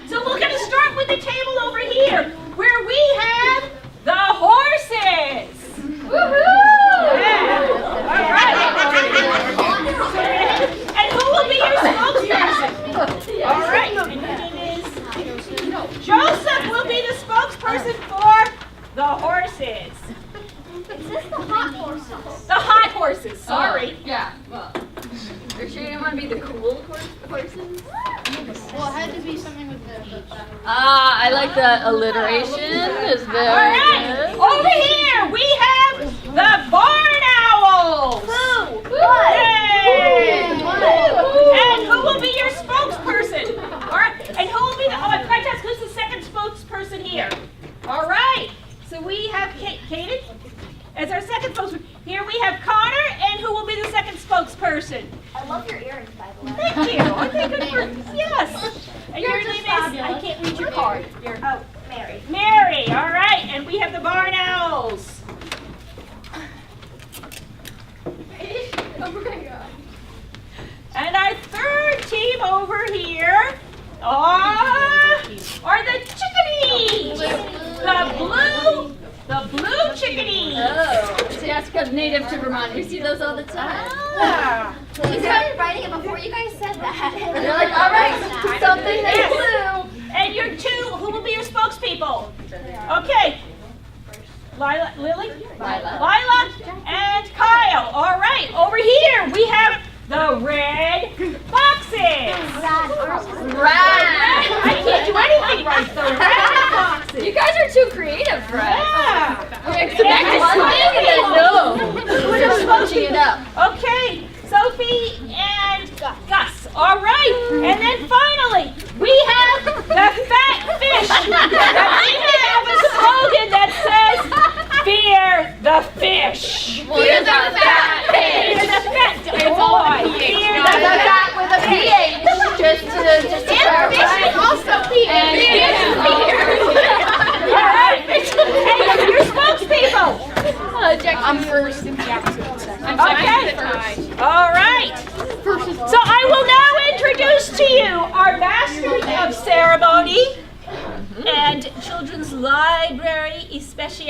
So we're going to start with the table over here, where we have the horses. Woohoo! Yeah. All right. And who will be your spokesperson? All right. And your name is Joseph will be the spokesperson for the horses. Is this the hot horses? The hot horses. Sorry. Yeah. Well, you're sure you didn't want to be the cool horses? Well, it had to be something with the I like the alliteration. Is very All right. good. Over here we have the barn owls. Who? Yay! What? And who will be your spokesperson? All right. And who will be the? Oh, I forgot to ask, who's the second spokesperson here? All right. So we have Kaden as our second spokesperson. Here we have Connor, and who will be the second spokesperson? I love your earrings, by the way. Thank you. I think yes. And your name is? I can't read your card. Oh, Mary. Mary. All right. And we have the barn owls. And our third team over here are the chickadees. The blue chickadees. Oh, see, that's because native to Vermont. We see those all the time. Ah. We started writing it before you guys said that. And you're like, all right, something that's blue. And your two, who will be your spokespeople? Okay. Lily? Lila and Kyle. All right, over here we have the red boxes. Right. I can't do anything right. The red boxes. You guys are too creative, Fred. Yeah. We expect one thing and then no. We're just switching it up. Okay, Sophie and Gus. All right, and then finally we have the fat fish. We have a slogan that says, "Fear the fish." Fear the fat Fear fish. the fat boy. Fear The the fat with a PH, just to clarify. Also Peter. And All right, hey, your spokespeople. I'm first. Okay. All right. So I will now introduce to you our Masters of Ceremony and Children's Library Especial,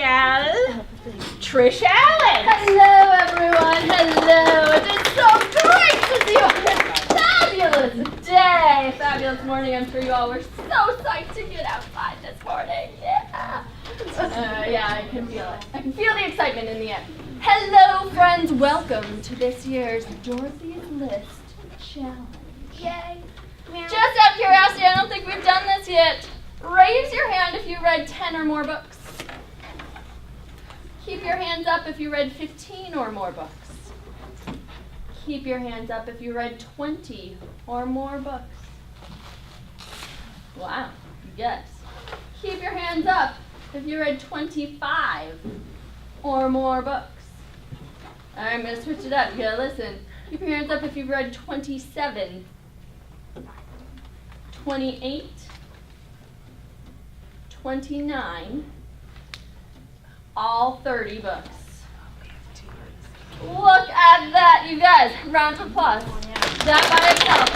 Trish Allen. Hello, everyone. Hello. It is so great to see you on this fabulous day. Fabulous morning. I'm sure you all were so psyched to get outside this morning. Yeah. Yeah, I can feel it. I can feel the excitement in the air. Hello, friends. Welcome to this year's Dorothy's List Challenge. Yay. Just out of curiosity, I don't think we've done this yet. Raise your hand if you read 10 or more books. Keep your hands up if you read 15 or more books. Keep your hands up if you read 20 or more books. Wow, yes. Keep your hands up if you read 25 or more books. All right, I'm going to switch it up. You gotta listen. Keep your hands up if you've read 27, 28, 29, all 30 books. Look at that, you guys. Round of applause. That by itself.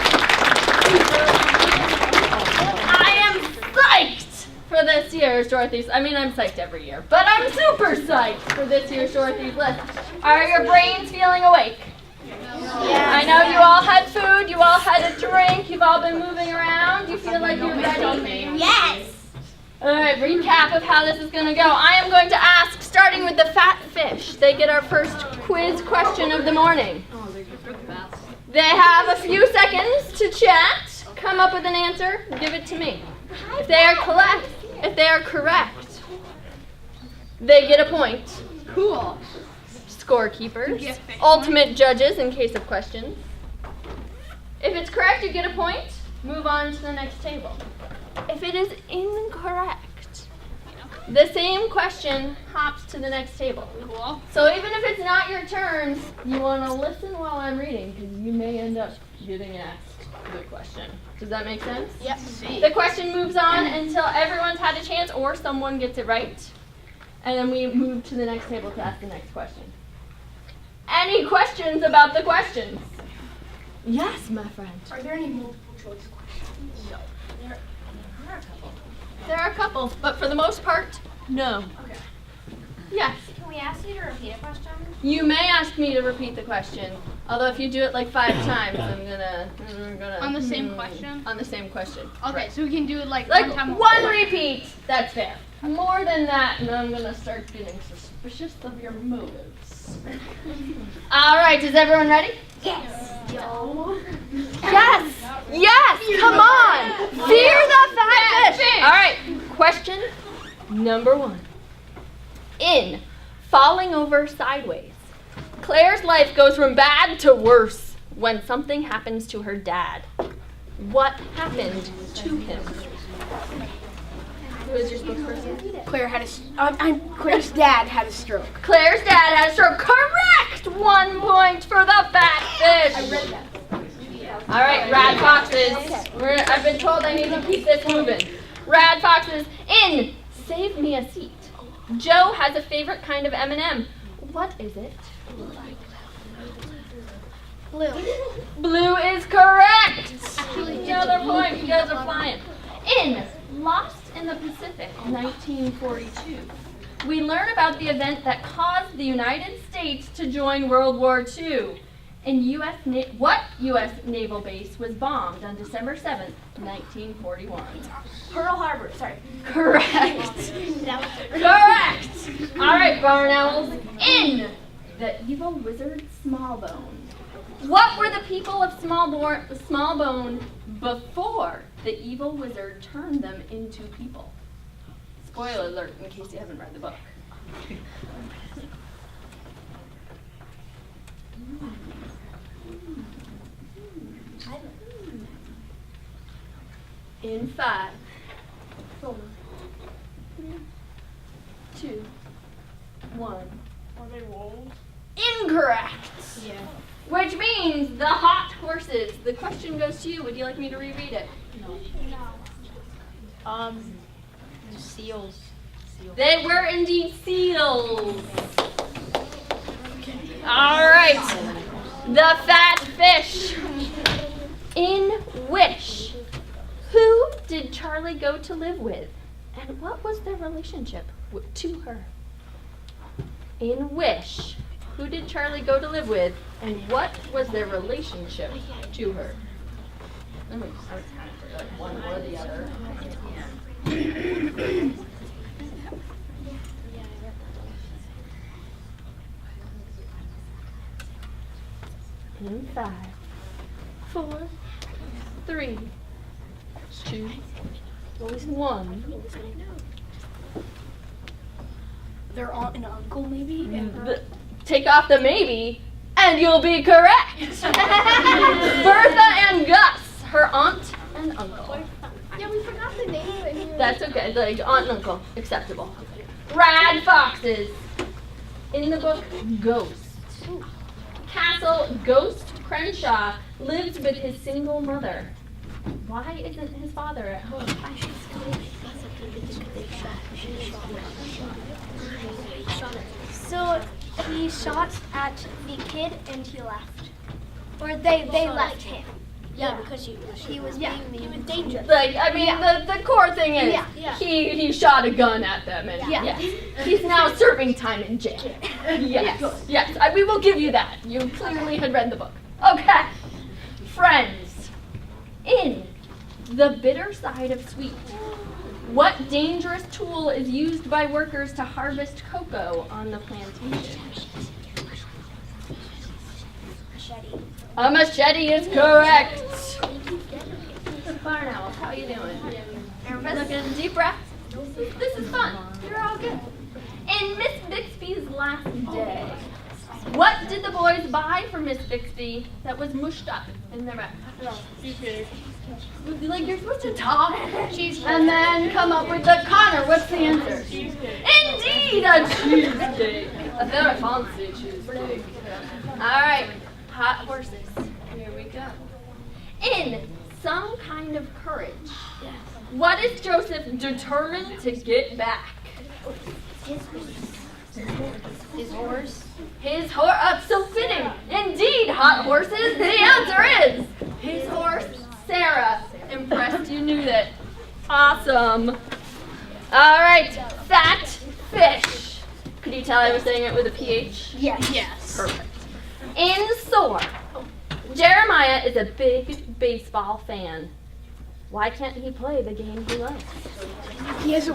I am psyched for this year's Dorothy's. I'm psyched every year, but I'm super psyched for this year's Dorothy's List. Are your brains feeling awake? I know you all had food, you all had a drink, you've all been moving around. You feel like you're ready? Yes. All right, recap of how this is going to go. I am going to ask, starting with the fat fish. They get our first quiz question of the morning. They have a few seconds to chat, come up with an answer, give it to me. If they are correct, they get a point. Cool. Scorekeepers, ultimate judges in case of questions. If it's correct, you get a point. Move on to the next table. If it is incorrect, the same question hops to the next table. Cool. So even if it's not your turn, you want to listen while I'm reading because you may end up getting asked the question. Does that make sense? Yep. The question moves on until everyone's had a chance or someone gets it right. And then we move to the next table to ask the next question. Any questions about the questions? Yes, my friend. Are there any multiple choice questions? No. There are a couple, but for the most part, no. Okay. Yes. Can we ask you to repeat a question? You may ask me to repeat the question. Although if you do it like 5 times, I'm gonna. On the same question? On the same question. Okay, Right. so we can do it like Like one time. one repeat. That's fair. More than that, and I'm gonna start getting suspicious of your motives. All right, is everyone ready? Yes. Yo. Yes! Yes! Come on! Fear the fat fish! All right, question number 1. In Falling Over Sideways, Claire's life goes from bad to worse when something happens to her dad. What happened to him? Who is your spokesperson? Claire's dad had a stroke. Claire's dad had a stroke. Correct! 1 point for the fat fish. I read that. All right, rad foxes. I've been told I need to keep this moving. Rad foxes in Save Me a Seat. Joe has a favorite kind of M&M. What is it? Blue. Blue is correct. Another point. You guys are flying. In Lost in the Pacific, 1942, we learn about the event that caused the United States to join World War II. In what U.S. naval base was bombed on December 7th, 1941? Pearl Harbor, sorry. Correct. Correct. All right, barn owls. In The Evil Wizard Smallbone. What were the people of Smallbone before the evil wizard turned them into people? Spoiler alert in case you haven't read the book. In 5, 4, 3, 2, 1. Are they wolves? Incorrect. Yeah. Which means the hot horses. The question goes to you. Would you like me to reread it? The seals. They were indeed seals. All right. The fat fish. In Wish, who did Charlie go to live with? And what was their relationship to her? In Wish, who did Charlie go to live with? And what was their relationship to her? I was kind of like one or the other. In 5, 4, 3, 2, 1. Their aunt and uncle, maybe? Take off the maybe, and you'll be correct. Bertha and Gus, her aunt and uncle. Yeah, we forgot the name. That's okay, like aunt and uncle, acceptable. Rad foxes. In the book Ghost, Castle Ghost Crenshaw lives with his single mother. Why isn't his father at home? So he shot at the kid and he left. Or they left him. Yeah, because he was being mean. He was dangerous. Like, I mean, the core thing is Yeah. he shot a gun at them, and Yeah. he's now serving time in jail. Yes, we will give you that. You clearly had read the book. Okay, friends, in The Bitter Side of Sweet, what dangerous tool is used by workers to harvest cocoa on the plantation? Machete. A machete is correct. Barn Owl, how you doing? Looking deep breath. This is fun. You're all good. In Miss Bixby's last day, what did the boys buy for Miss Bixby that was mushed up in their back? Like you're supposed to talk and then come up with the Connor. What's the answer? Indeed, a cheesecake. A very fancy cheesecake. All right, hot horses. Here we go. In Some Kind of Courage, what is Joseph determined to get back? His horse. His horse. So fitting. Indeed, hot horses. The answer is his horse. Sarah, impressed you knew that. Awesome. All right, fat fish. Could you tell I was saying it with a PH? Yes. Perfect. In sore. Jeremiah is a big baseball fan. Why can't he play the game he loves? He has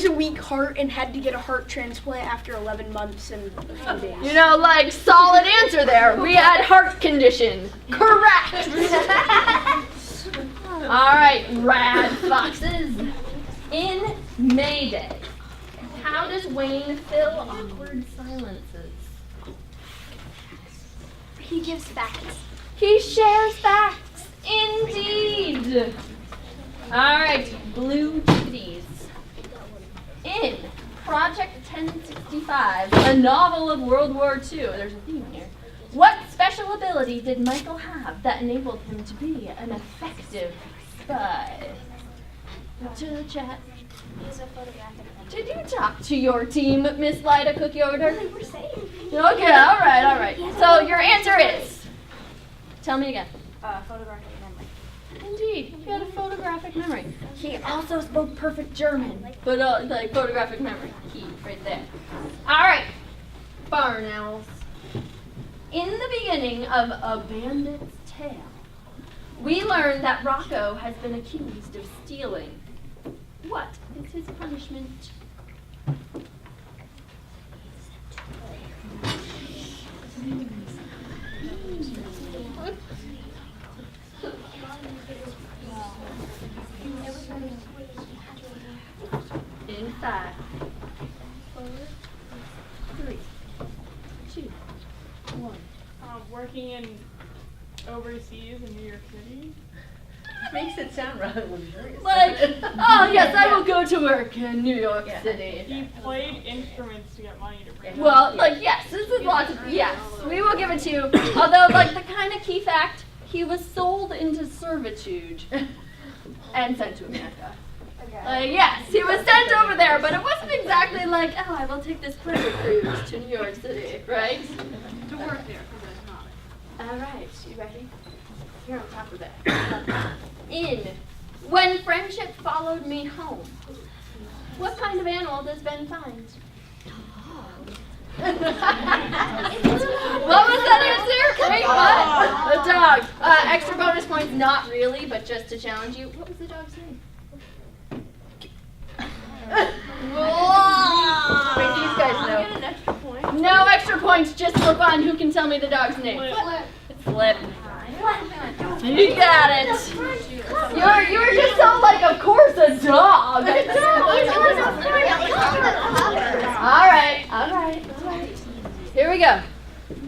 a weak heart and had to get a heart transplant after 11 months and a few days. You know, like, solid answer there. We had heart condition. Correct. All right, rad foxes. In Mayday, how does Wayne fill awkward silences? He gives facts. He shares facts. Indeed. All right, blue titties. In Project 1065, a novel of World War II, there's a theme here. What special ability did Michael have that enabled him to be an effective spy? To the chat. He's a photographic memory. Did you talk to your team, Miss Lida Cookie Order? They were saying. Okay, all right. So your answer is? Tell me again. Photographic memory. Indeed, he had a photographic memory. He also spoke perfect German, but like photographic memory, key right there. All right, barn owls. In the beginning of A Bandit's Tale, we learn that Rocco has been accused of stealing. What is his punishment? In 5, 4, 3, 2, 1. Working in overseas in New York City. Makes it sound rather luxurious. Like, oh yes, I will go to work in New York City. He played instruments to get money to bring. Well, like, yes, this is lots of, yes, we will give it to you. Although, like, the kind of key fact, he was sold into servitude and sent to America. Yes, he was sent over there, but it wasn't exactly like, oh, I will take this pleasure cruise to New York City, right? To work there, because that's not. All right, you ready? You're on top of that. In When Friendship Followed Me Home, what kind of animal does Ben find? What was that answer? Wait, what? A dog. Extra bonus points, not really, but just to challenge you. What was the dog's name? Wait, these guys know. Get an extra point. No extra points, just for fun. Who can tell me the dog's name? Flip. You got it. You were just so like, of course, a dog. All right. Here we go.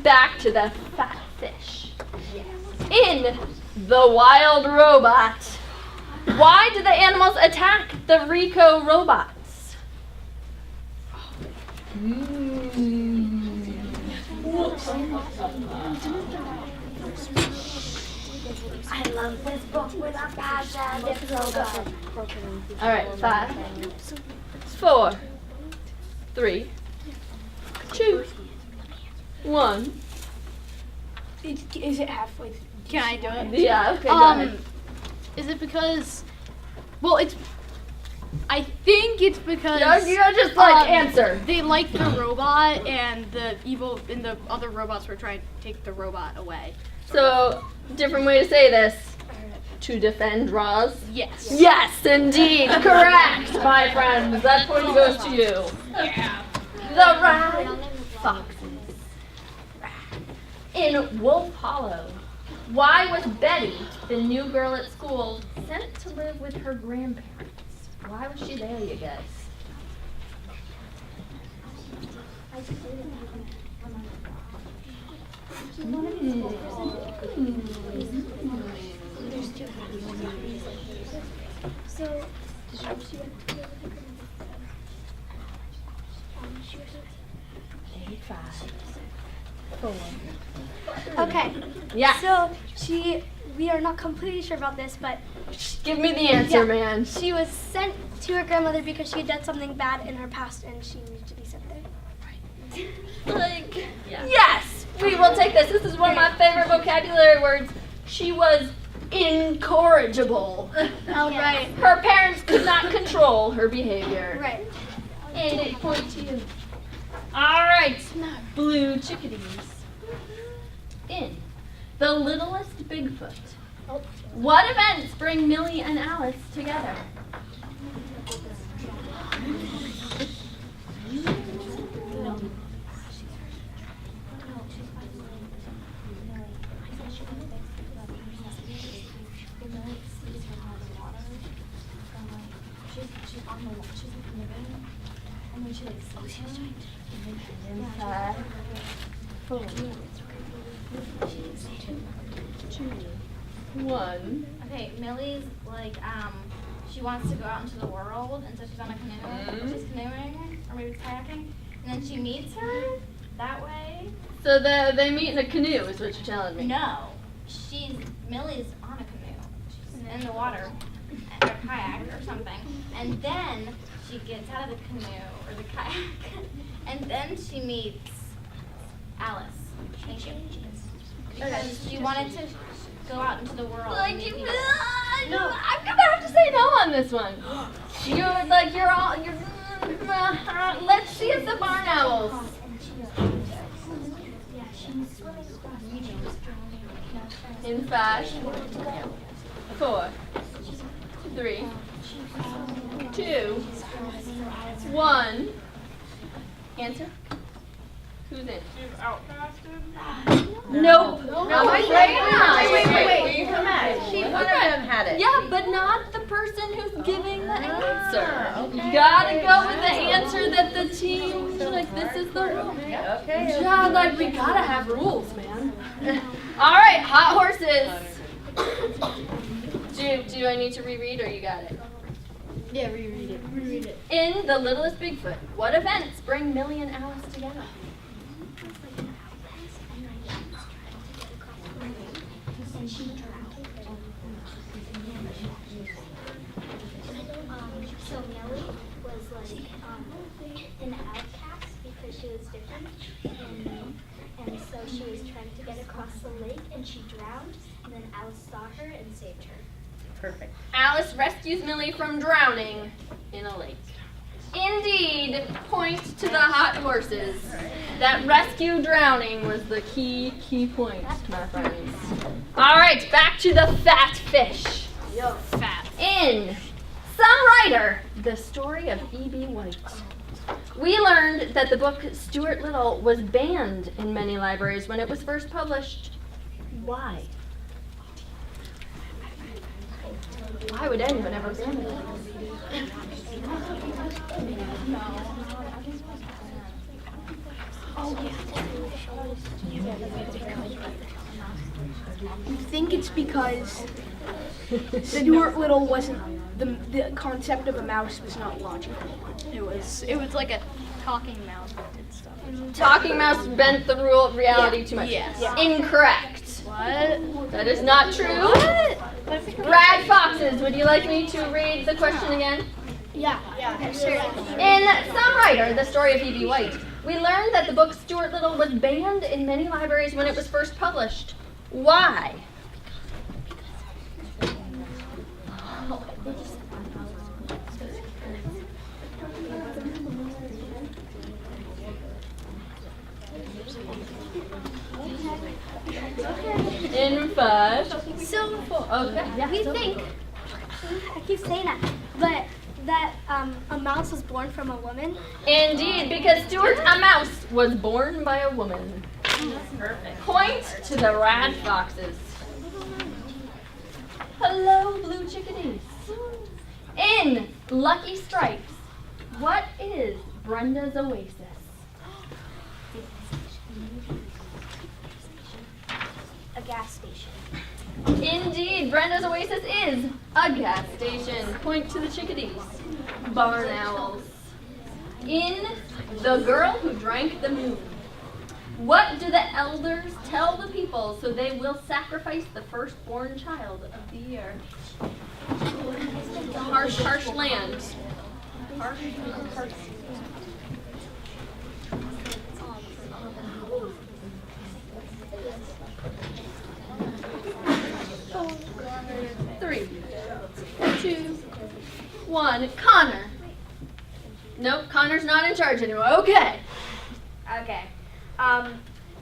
Back to the fat fish. In The Wild Robot, why do the animals attack the Rico robots? I love this book with a passion. It's so good. All right, 5, 4, 3, 2, 1. Is it halfway? Can I do it? Yeah, okay, go ahead. Is it because? Well, I think it's because. You just like answer. They like the robot, and the other robots were trying to take the robot away. So, different way to say this. To defend Roz? Yes. Yes, indeed. Correct, my friends. That point goes to you. Yeah. The Rad Foxes. In Wolf Hollow, why was Betty, the new girl at school, sent to live with her grandparents? Why was she there, you guys? So, okay. Yeah. So we are not completely sure about this, but Give me the answer, man. she was sent to her grandmother because she had done something bad in her past and she needed to be sent there. Like, yes, we we will take this. This is one of my favorite vocabulary words. She was incorrigible. Oh, right. Her parents could not control her behavior. Right. And it points to you. All right, blue chickadees. In The Littlest Bigfoot. What events bring Millie and Alice together? Five, 4, 2, 1. Okay, Millie's like, she wants to go out into the world, and so she's on a canoe. She's canoeing, or maybe kayaking, and then she meets her that way. So they meet in a canoe, is what you're telling me. No, Millie's on a canoe. She's in the water, or a kayak or something, and then she gets out of the canoe or the kayak, and then she meets Alice. Thank you. Because she wanted to go out into the world. Like and meet you, people. no, I'm gonna have to say no on this one. Let's see if the barn owls. In 5, 4, 3, 2, 1. Answer. Who's in? She's outcasted. Nope. No, I'm afraid not. Wait. Come at it. One of them had it. Yeah, but not the person who's giving the answer. okay. You gotta go with the answer that the team, like, this is the rule. Okay. Yeah, like, we gotta have rules, man. All right, hot horses. Do I need to reread or you got it? Yeah, reread it. In The Littlest Bigfoot, what events bring Millie and Alice together? So Millie was like an outcast because she was different, and so she was trying to get across the lake and she drowned, and then Alice saw her and saved her. Perfect. Alice rescues Millie from drowning in a lake. Indeed, point to the hot horses. That rescue drowning was the key point, my friends. All right, back to the fat fish. Yo, fat. In Some Writer, The Story of E.B. White. We learned that the book Stuart Little was banned in many libraries when it was first published. Why? Why would anyone ever ban it? You think it's because Stuart Little wasn't the concept of a mouse was not logical. It was like a talking mouse that did stuff. Talking Mouse bent the rule of reality too much. Yes. Incorrect. What? That is not true. Brad Foxes, would you like me to read the question again? Yeah, sure. In Some Writer, The Story of E.B. White, we learned that the book Stuart Little was banned in many libraries when it was first published. Why? In 5, So 4. Okay. Yeah. we think, I keep saying that, but that a mouse was born from a woman. Indeed, because Stuart a Mouse was born by a woman. Perfect. Point to the Rad Foxes. Hello, blue chickadees. In Lucky Stripes, what is Brenda's Oasis? A gas station. Indeed, Brenda's Oasis is a gas station. Point to the chickadees. Barn owls. In The Girl Who Drank the Moon, what do the elders tell the people so they will sacrifice the firstborn child of the year? Harsh, harsh land. Harsh. one, Connor. Nope, Connor's not in charge anymore. Okay. Okay.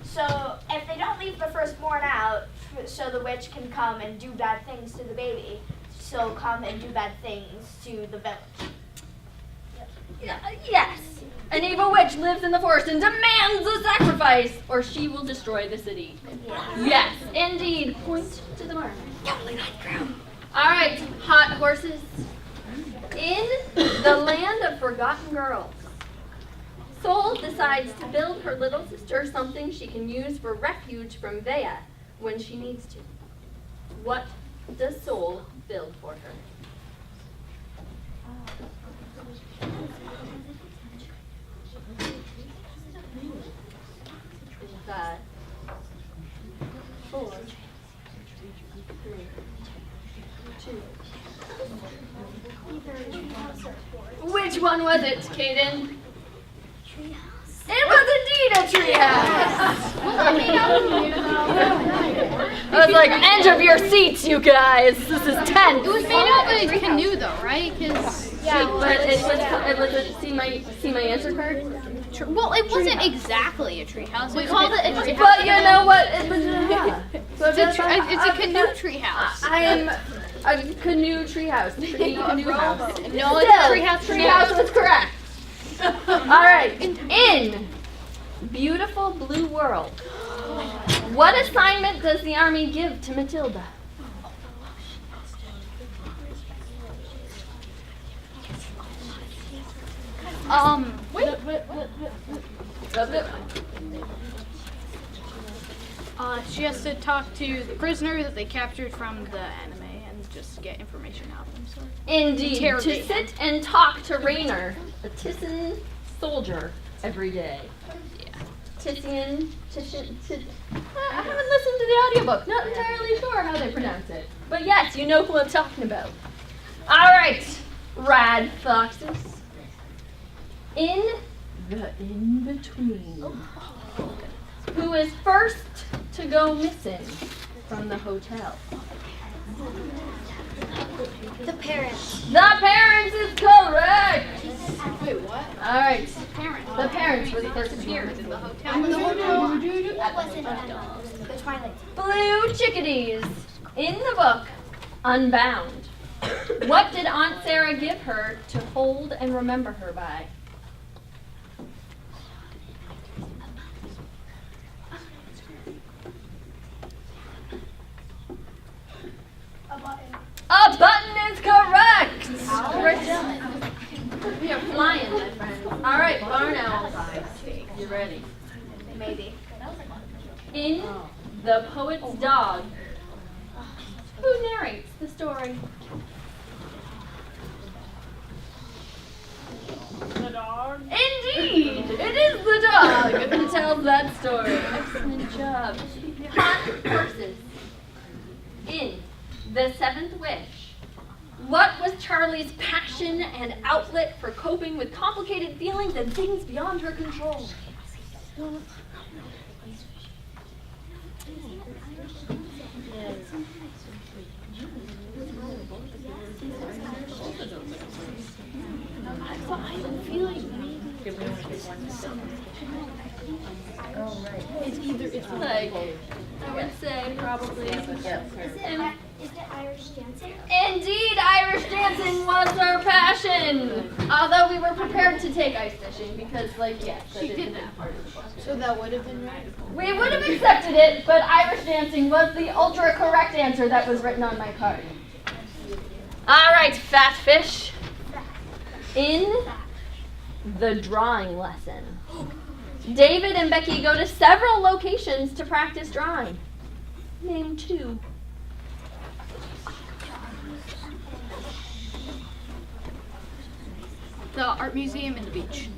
So if they don't leave the firstborn out, so the witch can come and do bad things to the baby, she'll come and do bad things to the village. Yes. An evil witch lives in the forest and demands a sacrifice, or she will destroy the city. Yes, indeed. Point to the mark. All right, hot horses. In the land of forgotten girls, Sol decides to build her little sister something she can use for refuge from Vea when she needs to. What does Sol build for her? Five, 4, 3, 2. Which one was it, Kaden? It was indeed a treehouse. I was like, end of your seats, you guys. This is tense. It was made out of a canoe, though, right? But it was a, see my answer card? Well, it wasn't exactly a treehouse. We called it a treehouse. But you know what? It was It's a canoe treehouse. I am a canoe treehouse. Canoe house. No, it's a treehouse. Treehouse was correct. All right. In Beautiful Blue World, what assignment does the army give to Matilda? She has to talk to the prisoner that they captured from the anime and just get information out of them. So. Indeed, to Interrogate sit and talk to Raynor, a Tissan soldier, every day. Yeah. Titian. I haven't listened to the audiobook. Not entirely sure how they pronounce it. But yes, you know who I'm talking about. All right, rad foxes. In the in-between, who is first to go missing from the hotel? The parents. The parents is correct. Wait, what? All right. The parents were the first to appeared in the hotel. That wasn't the Twilight. Blue chickadees. In the book, Unbound, what did Aunt Sarah give her to hold and remember her by? A button is correct! We are flying, my friend. All right, barn owls. You ready? Maybe. In The Poet's Dog, who narrates the story? The dog. Indeed! It is the dog who tells that story. Excellent job. Hot horses. In The Seventh Wish, what was Charlie's passion and outlet for coping with complicated feelings and things beyond her control? Like, I would say probably. Is it Irish dancing? Indeed, Irish dancing was her passion. Although we were prepared to take ice fishing because, like, yes, that is a big part of the book. So that would have been right. We would have accepted it, but Irish dancing was the ultra correct answer that was written on my card. All right, fat fish. In The Drawing Lesson, David and Becky go to several locations to practice drawing. Name 2. The art museum and the beach.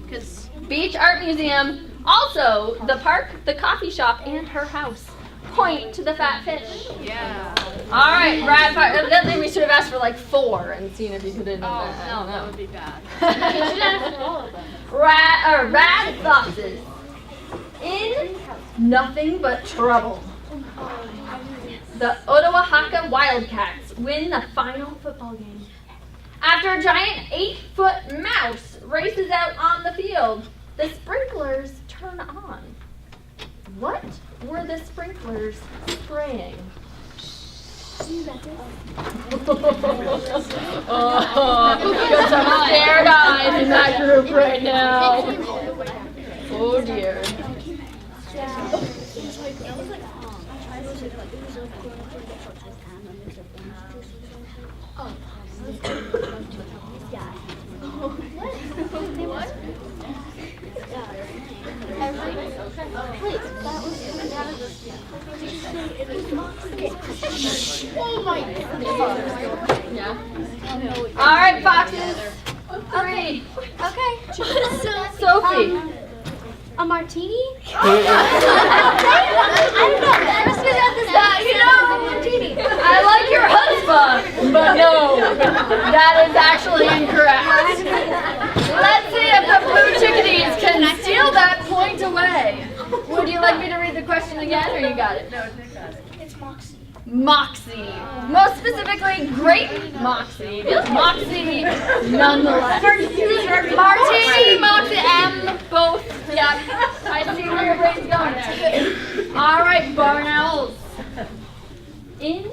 Beach Art Museum, also the park, the coffee shop, and her house. Point to the fat fish. Yeah. All right, Brad. Evidently, we should have asked for like 4 and seen if you could have done that. I don't know. That would be bad. Rad foxes. In Nothing But Trouble, the Ottawahaka Wildcats win the final football game. After a giant 8-foot mouse races out on the field, the sprinklers turn on. What were the sprinklers spraying? Got some scared eyes in that group right now. Oh dear. All right, foxes. 3. Okay. Sophie. A martini? I don't know. Martini. I like your husband, but no, that is actually incorrect. Let's see if the blue chickadees can steal that point away. Would you like me to read the question again, or you got it? No, It's Moxie. Moxie. Most specifically, grape Moxie. It's Moxie nonetheless. Martini, Moxie, M, both. Yep. I see where your brain's going. All right, barn owls. In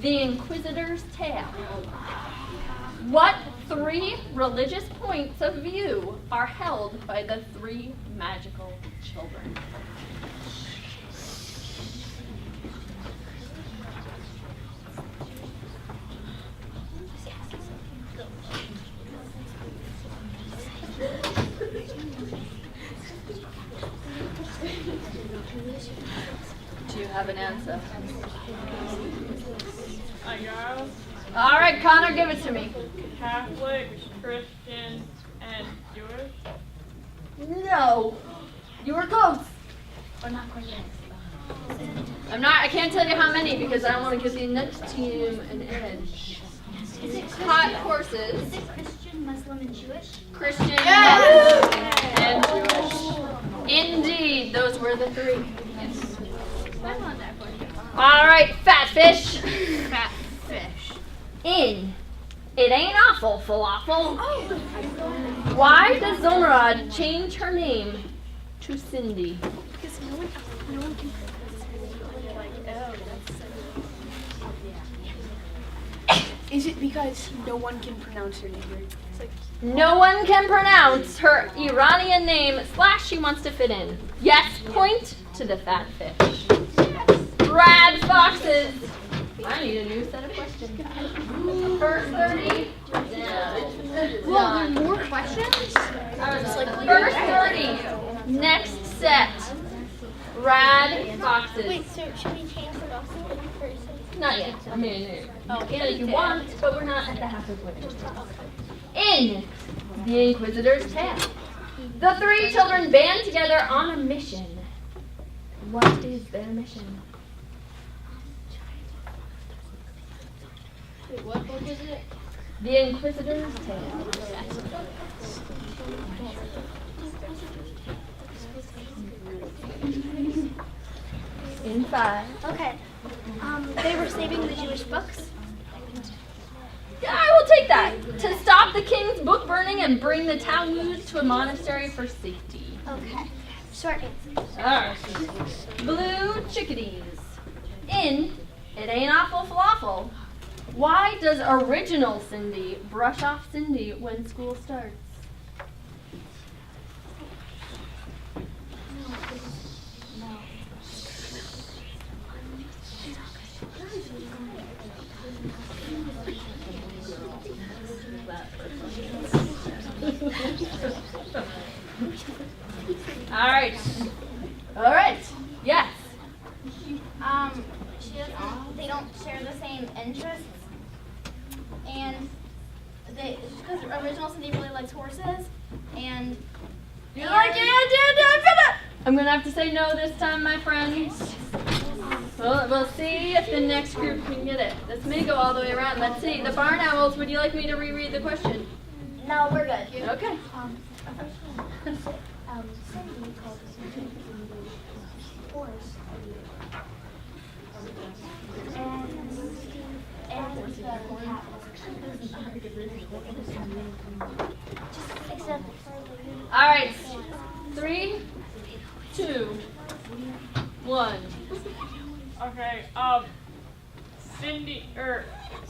the Inquisitor's Tale, what 3 religious points of view are held by the 3 magical children? Do you have an answer? I guess All right, Connor, give it to me. Catholic, Christian, and Jewish. No. You were close. But not quite yet. I can't tell you how many because I don't want to give the next team an edge. Hot horses. Is it Christian, Muslim, and Jewish? Christian, Muslim, and Jewish. Indeed, those were the 3. All right, fat fish. Fat fish. In It Ain't Awful Falafel. Why does Zomrad change her name to Cindy? Because no one can. Is it because no one can pronounce her name? It's like, No one can pronounce her Iranian name / she wants to fit in. Yes, point to the fat fish. Brad Foxes. I need a new set of questions. First 30. Well, there are more questions? First 30. Next set. Rad Foxes. Wait, so should we change the Moxie first? Not yet. I mean, you can if you want, but we're not at the halfway point. In the Inquisitor's Tale, the 3 children band together on a mission. What is their mission? Wait, what book is it? The Inquisitor's Tale. In 5. Okay. They were saving the Jewish books. Yeah, I will take that. To stop the king's book burning and bring the Talmud to a monastery for safety. Okay. Short answer. Alright. Blue chickadees. In It Ain't Awful Falafel, why does original Cindy brush off Cindy when school starts? All right. Yes. They don't share the same interests, and because original Cindy really likes horses, and You're like, I'm gonna have to say no this time, my friends. Well, we'll see if the next group can get it. This may go all the way around. Let's see. The barn owls, would you like me to reread the question? No, we're good. Okay. Cindy called Cindy horse. And the cat was All right. 3, 2, 1. Okay,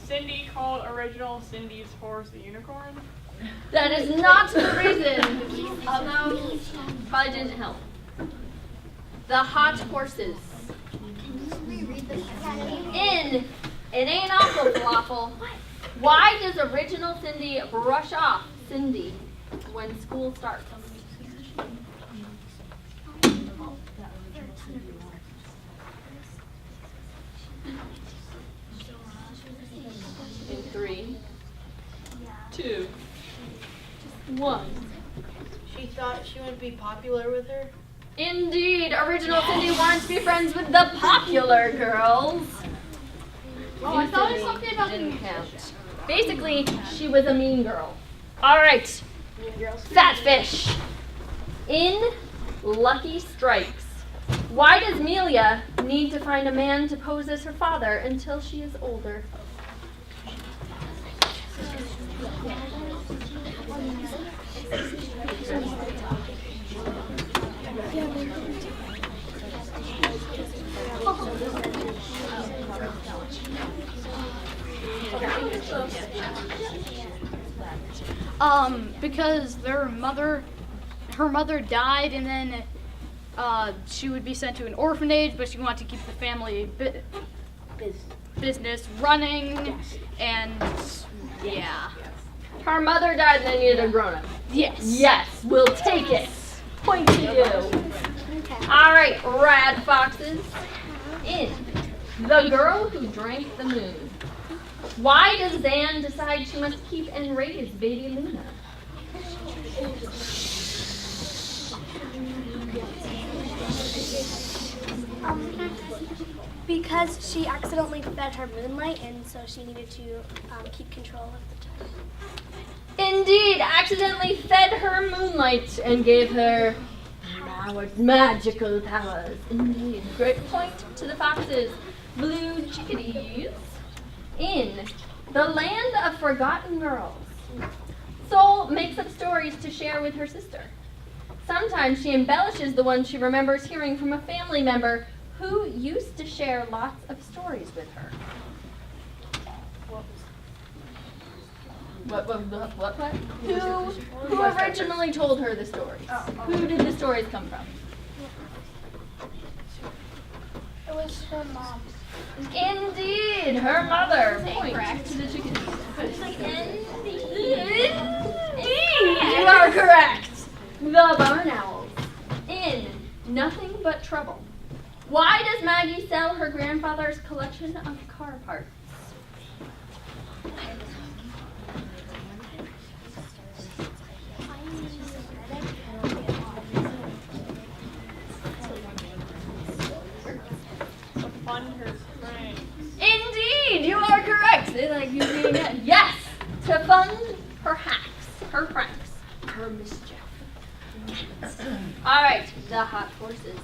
Cindy called original Cindy's horse a unicorn. That is not the reason, although probably didn't help. The hot horses. In It Ain't Awful Falafel. Why does original Cindy brush off Cindy when school starts? In 3, 2, 1. She thought she would be popular with her. Indeed, original Cindy wanted to be friends with the popular girls. Oh, I thought it was something about Didn't count. Basically, she was a mean girl. All right, fat fish. In Lucky Strikes, why does Melia need to find a man to pose as her father until she is older? Because her mother died, and then she would be sent to an orphanage, but she wanted to keep the family business running, and yeah. Her mother died and they needed a grown-up. Yes. Yes, we'll take it. Point to you. All right, rad foxes. In The Girl Who Drank the Moon. Why does Zan decide she must keep and raise baby Luna? Because she accidentally fed her Moonlight, and so she needed to keep control of the child. Indeed, accidentally fed her Moonlight and gave her magical powers. Indeed, great point to the foxes. Blue chickadees. In The Land of Forgotten Girls, Sol makes up stories to share with her sister. Sometimes she embellishes the ones she remembers hearing from a family member who used to share lots of stories with her. What? Who originally told her the stories? Who did the stories come from? It was her mom. Indeed, her mother. Point to the chicken. Indeed, you are correct. The barn owls. In Nothing But Trouble. Why does Maggie sell her grandfather's collection of car parts? Fund her pranks. Indeed, you are correct. They like you being it. Yes, to fund her hacks, her pranks, her mischief. All right, the hot horses.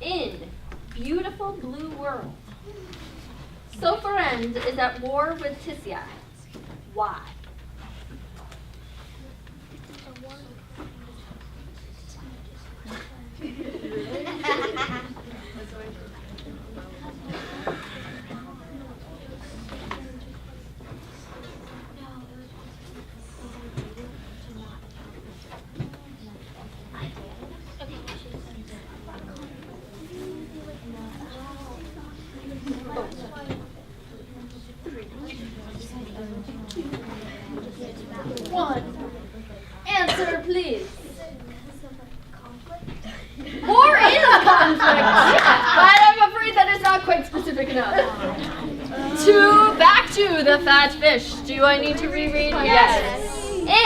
In Beautiful Blue World, Sophrend is at war with Tissia. Why? Answer, please. War is conflict, but I'm afraid that is not quite specific enough. Back to the fat fish. Do I need to reread? Yes.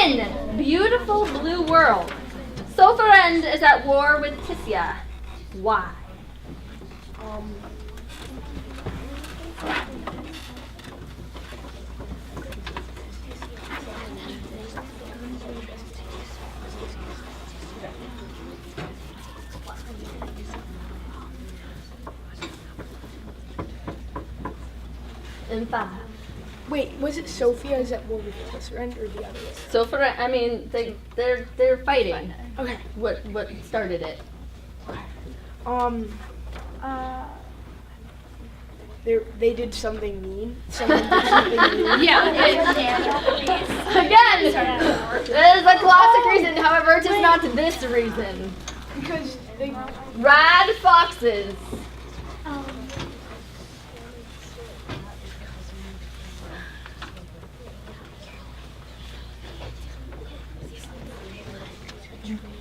In Beautiful Blue World, Sophrend is at war with Tissia. Why? In 5, Wait, was it Sophia? Is that more the closer end or the other way? So I mean, they're fighting. Okay. What started it? They did something mean. Someone did something mean. Again, that is a classic reason. However, it is not this reason. Because they. Rad foxes.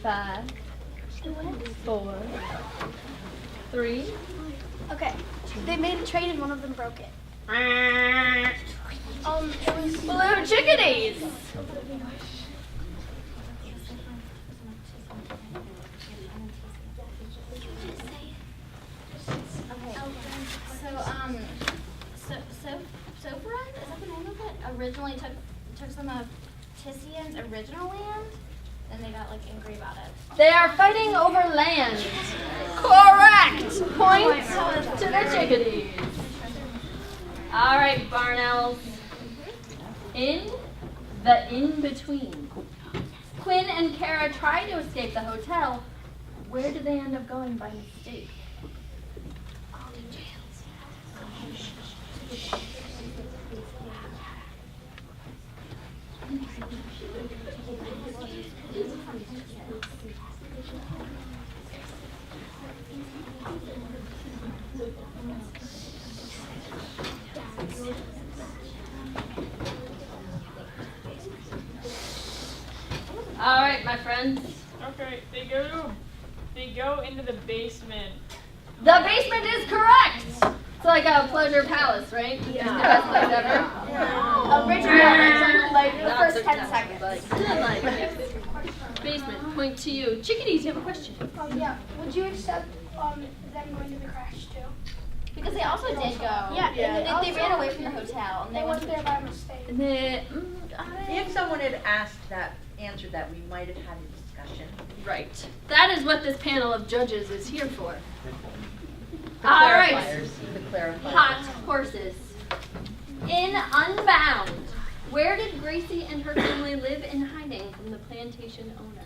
Five, 4, 3. Okay. They made a trade and one of them broke it. It was blue chickadees. Sophron, is that the name of it? Originally took some of Tissian's original land, and they got like angry about it. They are fighting over land. Correct. Point to the chickadees. All right, barn owls. In the in-between. Quinn and Kara try to escape the hotel. Where do they end up going by mistake? All right, my friends. Okay, they go into the basement. The basement is correct. It's like a pleasure palace, right? It's the best place ever. Originally, like the Not first so 10 tough, seconds. but basement. Point to you. Chickadees, you have a question. Yeah. Would you accept them going to the crash too? Because they also did go. Yeah. They ran away from the hotel. And They went there by mistake. If someone had answered that, we might have had a discussion. Right. That is what this panel of judges is here for. All right. Hot horses. In Unbound, where did Gracie and her family live in hiding from the plantation owner?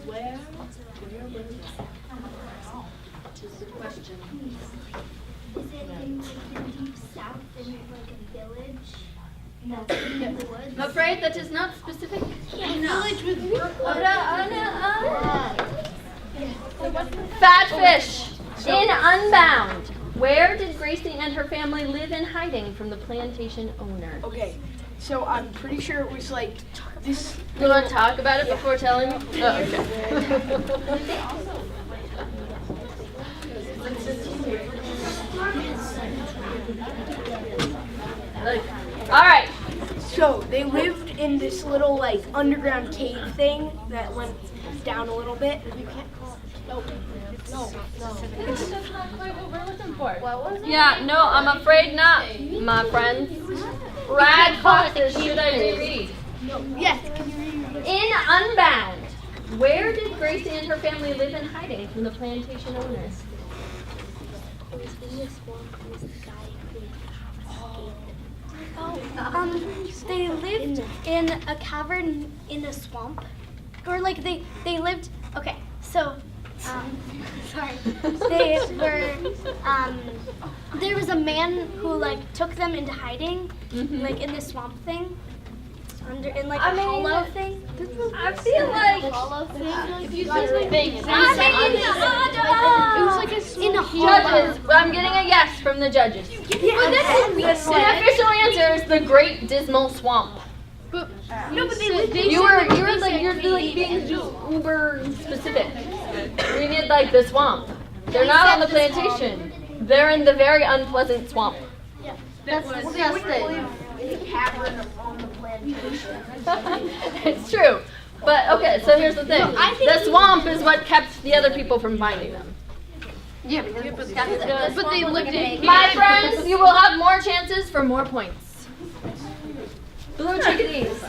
Where was it? Which is the question. Is it in the deep south in like a village? No, in the woods. I'm afraid that is not specific. Village with Fat fish. In Unbound, where did Gracie and her family live in hiding from the plantation owner? Okay, so I'm pretty sure it was like this. You want to talk about it before telling me? Oh, okay. All right. So they lived in this little like underground cave thing that went down a little bit. You can't call it. No. That's not quite what we're looking for. What was it? Yeah, no, I'm afraid not, my friends. Rad foxes, should I reread? Yes. Can you read? In Unbound, where did Gracie and her family live in hiding from the plantation owners? They lived in a cavern in a swamp, or like they lived. Okay, so sorry, they were there was a man who like took them into hiding, like in this swamp thing, in like a hollow thing. I feel like Hollow thing. If you say something, It was like in a hollow. judges. I'm getting a yes from the judges. The official answer is the Great Dismal Swamp. no, but they You were like being uber specific. We need like the swamp. They're not on the plantation. They're in the very unpleasant swamp. That's disgusting. In a cavern on the plantation. It's true. But okay, so here's the thing. The swamp is what kept the other people from finding them. Yeah, but they lived in. My friends, you will have more chances for more points. Blue chickadees.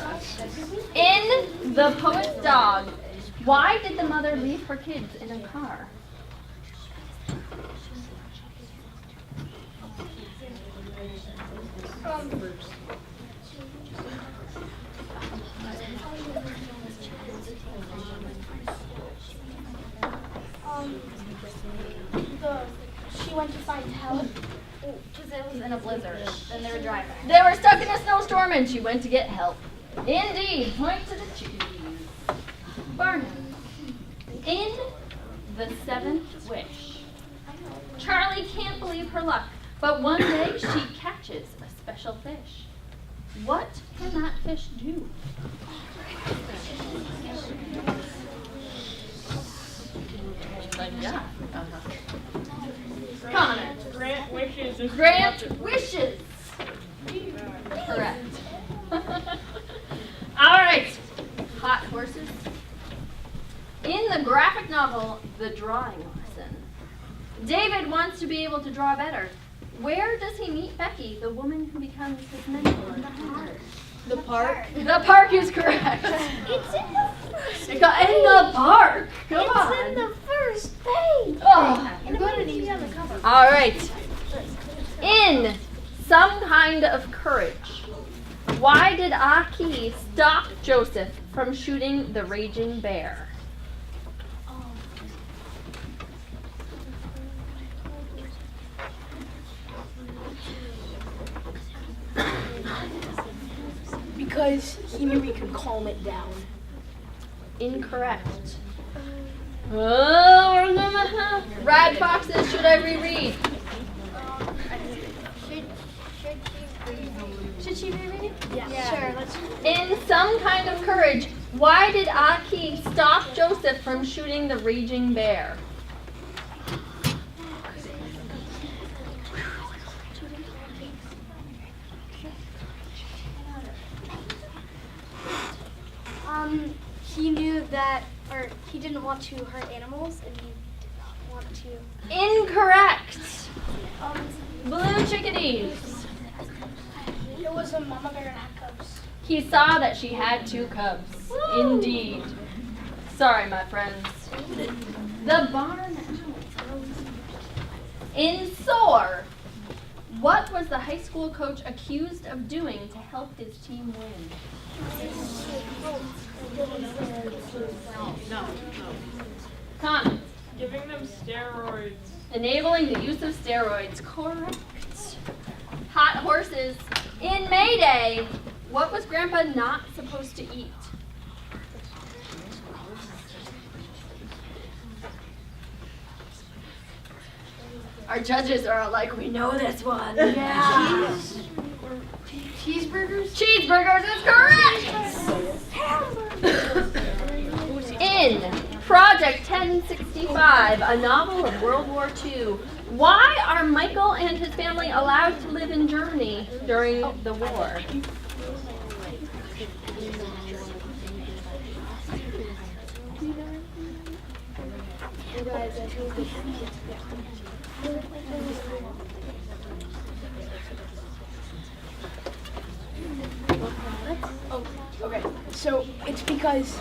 In The Poet's Dog, why did the mother leave her kids in a car? She went to find help. Because it was in a blizzard. Then they were driving. They were stuck in a snowstorm and she went to get help. Indeed, point to the chickadees. Barnum. In The Seventh Wish. Charlie can't believe her luck, but one day she catches a special fish. What can that fish do? Yeah. Connor. Grant wishes. Grant wishes. Correct. All right. Hot horses. In the graphic novel, The Drawing Lesson, David wants to be able to draw better. Where does he meet Becky, the woman who becomes his mentor? The park. The park is correct. It's in the first. In the park. Come on. It's in the first page. Oh. You're going to see on the cover. All right. In Some Kind of Courage, why did Aki stop Joseph from shooting the raging bear? Because he knew he could calm it down. Incorrect. Oh, we're gonna have Rad Foxes, should I reread? Should she reread it? Yeah. Sure, let's In Some Kind of Courage, why did Aki stop Joseph from shooting the raging bear? He knew that, or he didn't want to hurt animals, and he did not want to. Incorrect. Blue chickadees. It was a mama bear and had cubs. He saw that she had 2 cubs. Indeed. Sorry, my friends. The barn owl. In Soar, what was the high school coach accused of doing to help his team win? No. Connor. Giving them steroids. Enabling the use of steroids. Correct. Hot horses. In Mayday, what was Grandpa not supposed to eat? Our judges are like, we know this one. Yeah. Cheeseburgers? Cheeseburgers is correct! In Project 1065, a novel of World War II, why are Michael and his family allowed to live in Germany during the war? Okay, so it's because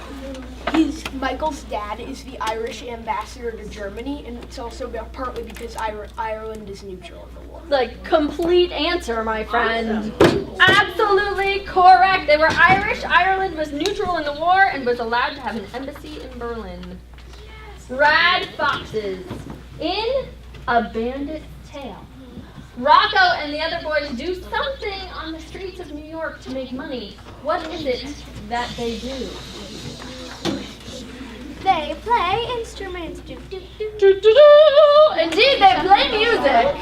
Michael's dad is the Irish ambassador to Germany, and it's also partly because Ireland is neutral in the war. Like, complete answer, my friend. Absolutely correct. They were Irish. Ireland was neutral in the war and was allowed to have an embassy in Berlin. Rad Foxes. In A Bandit's Tale, Rocco and the other boys do something on the streets of New York to make money. What is it that they do? They play instruments. Do, do, do. Indeed, they play music.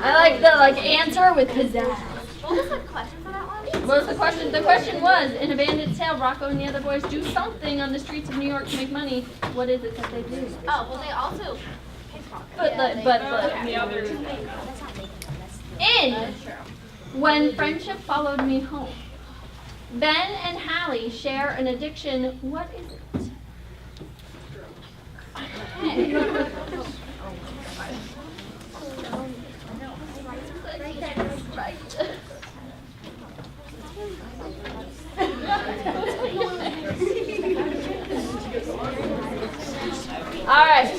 I like the answer with pizzazz. What was the question for that one? What was the question? The question was, in A Bandit's Tale, Rocco and the other boys do something on the streets of New York to make money. What is it that they do? Oh, well, they also But The other. in When Friendship Followed Me Home, Ben and Hallie share an addiction. What is it? All right.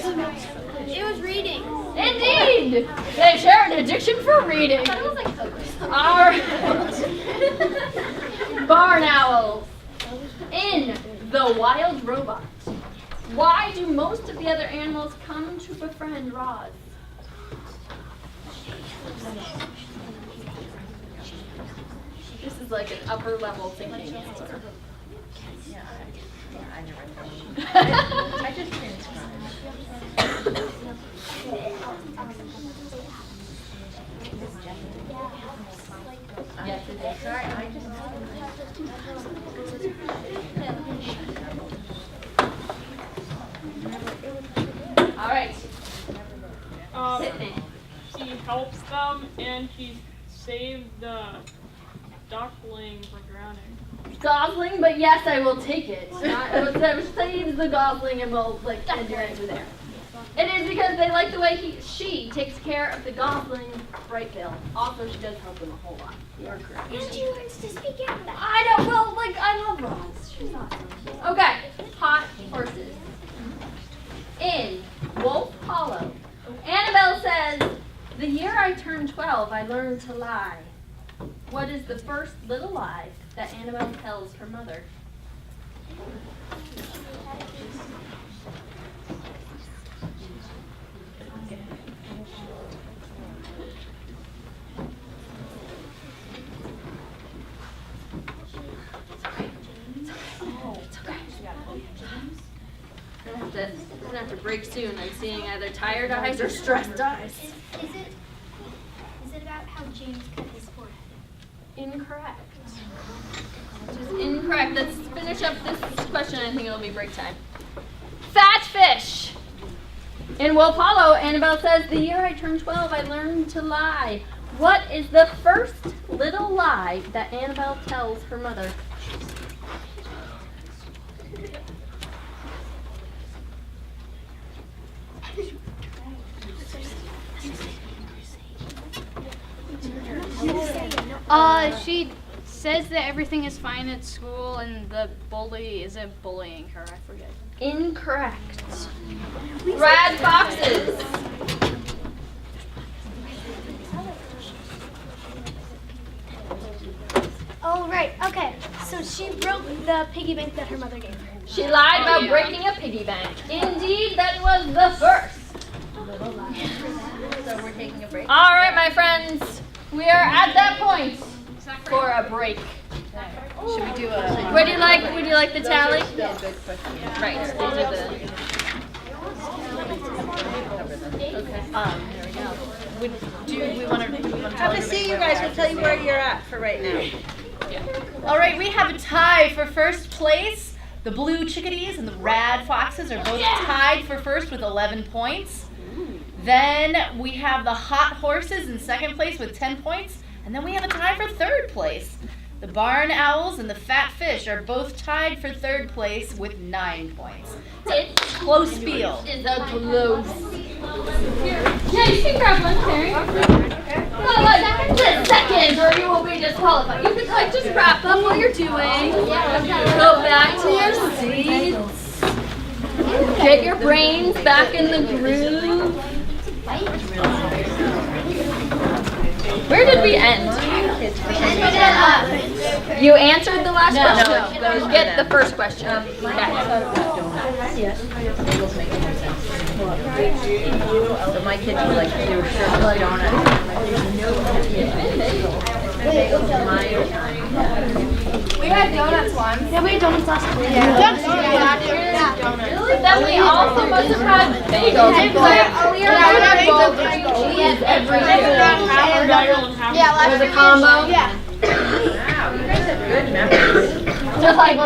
It was reading. Indeed, they share an addiction for reading. I thought it was like Alright. Barn owls. In The Wild Robot, why do most of the other animals come to befriend Roz? This is like an upper level thinking answer. I never know. I just transcribed. Yes, it is. Sorry, I just. All right. Um, she helps them and she saved the duckling from drowning. Gosling, but yes, I will take it. It saves the gosling and we'll end your answer there. It is because they like the way she takes care of the gosling, right, Bill? Also, she does help them a whole lot. You are correct. And she learns to speak out. I know, well, I love Roz. She's awesome. Okay, hot horses. In Wolf Hollow, Annabelle says, the year I turned 12, I learned to lie. What is the first little lie that Annabelle tells her mother? I'm gonna have to break soon. I'm seeing either tired eyes or stressed eyes. Is it about how James cut his forehead? Incorrect. Which is incorrect. Let's finish up this question. I think it'll be break time. Fat fish. In Wolf Hollow, Annabelle says, the year I turned 12, I learned to lie. What is the first little lie that Annabelle tells her mother? She says that everything is fine at school and the bully isn't bullying her. I forget. Incorrect. Red foxes. Oh, right. Okay. So she broke the piggy bank that her mother gave her. She lied about breaking a piggy bank. Indeed, that was the first. So we're taking a break. All right, my friends, we are at that point for a break. Should we do a? Would you like the tally? Yeah, good question. Right. These are the. Okay. There we go. Do we want to? Have to see you guys. We'll tell you where you're at for right now. All right, we have a tie for first place. The blue chickadees and the rad foxes are both tied for first with 11 points. Then we have the hot horses in second place with 10 points. And then we have a tie for third place. The barn owls and the fat fish are both tied for third place with 9 points. It's a close field. It's a close. Yeah, you can grab one, Terry. Just seconds, or you will be disqualified. You can just wrap up what you're doing. Go back to your seats. Get your brains back in the groove. Where did we end? You answered the last question. No. Get the first question. Yes. Bagels make more sense. So my kids were like, they were sure for donuts. We had donuts once. Yeah, we had donuts last week. Really? Then we also must have had bagels. We are both cheese every year. There's a combo. Yeah. Wow, you guys have good memories. Just like,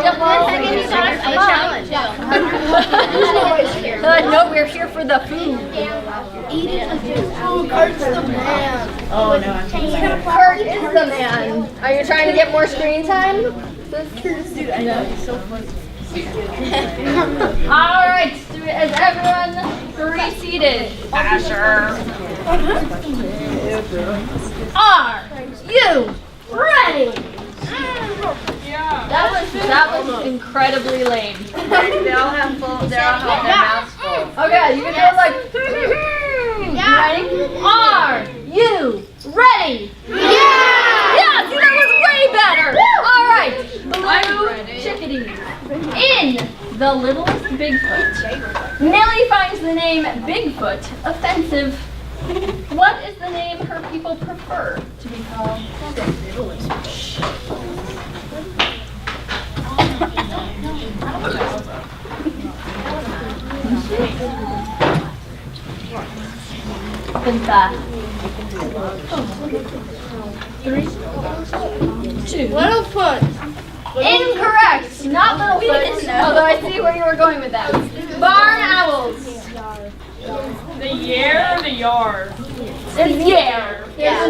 no, we're here for the food. Kurt's the man. Oh no, I'm Kurt is the man. Are you trying to get more screen time? dude, I know, he's so funny. All right, is everyone reseated? Asher. Are you ready? That was incredibly lame. They all have their mouths full. Okay, you can do it like. Ready? Are you ready? Yeah! the littlest Bigfoot. Millie finds the name Bigfoot offensive. What is the name her people prefer to be called? Littlefoot. Incorrect. Not Littlefoot. Although I see where you were going with that. Barn owls. The Yare or the Yar? It's Yare. Yeah.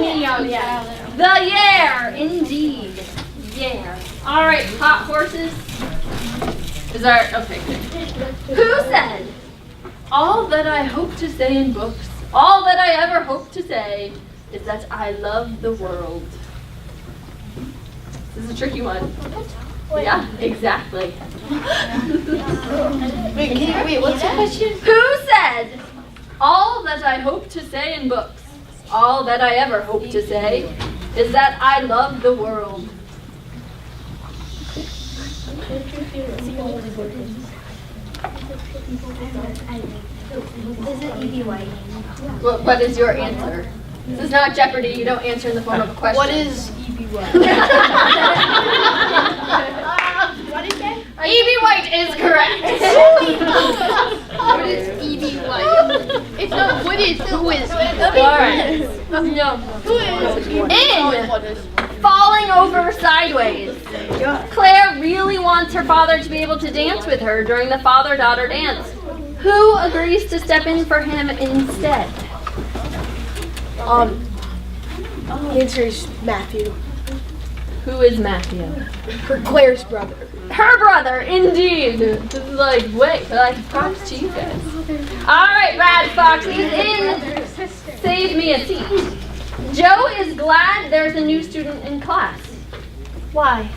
The Yare, indeed. Yare. All right, hot horses. Is there? Okay, good. Who said, "All that I hope to say in books, all that I ever hope to say, is that I love the world"? This is a tricky one. Yeah, exactly. Wait, what's the question? Who said, "All that I hope to say in books, all that I ever hope to say, is that I love the world"? Is it E.B. White? What is your answer? This is not Jeopardy. You don't answer in the form of a question. What is E.B. White? What did you say? E.B. White is correct. What is E.B. White? It's not what is, who is. All right. No. Who is? In Falling Over Sideways, Claire really wants her father to be able to dance with her during the father-daughter dance. Who agrees to step in for him instead? The answer is Matthew. Who is Matthew? Her Claire's brother. Her brother, indeed. This is like props to you guys. All right, Rad Fox is in. Save me a seat. Joe is glad there's a new student in class. Why?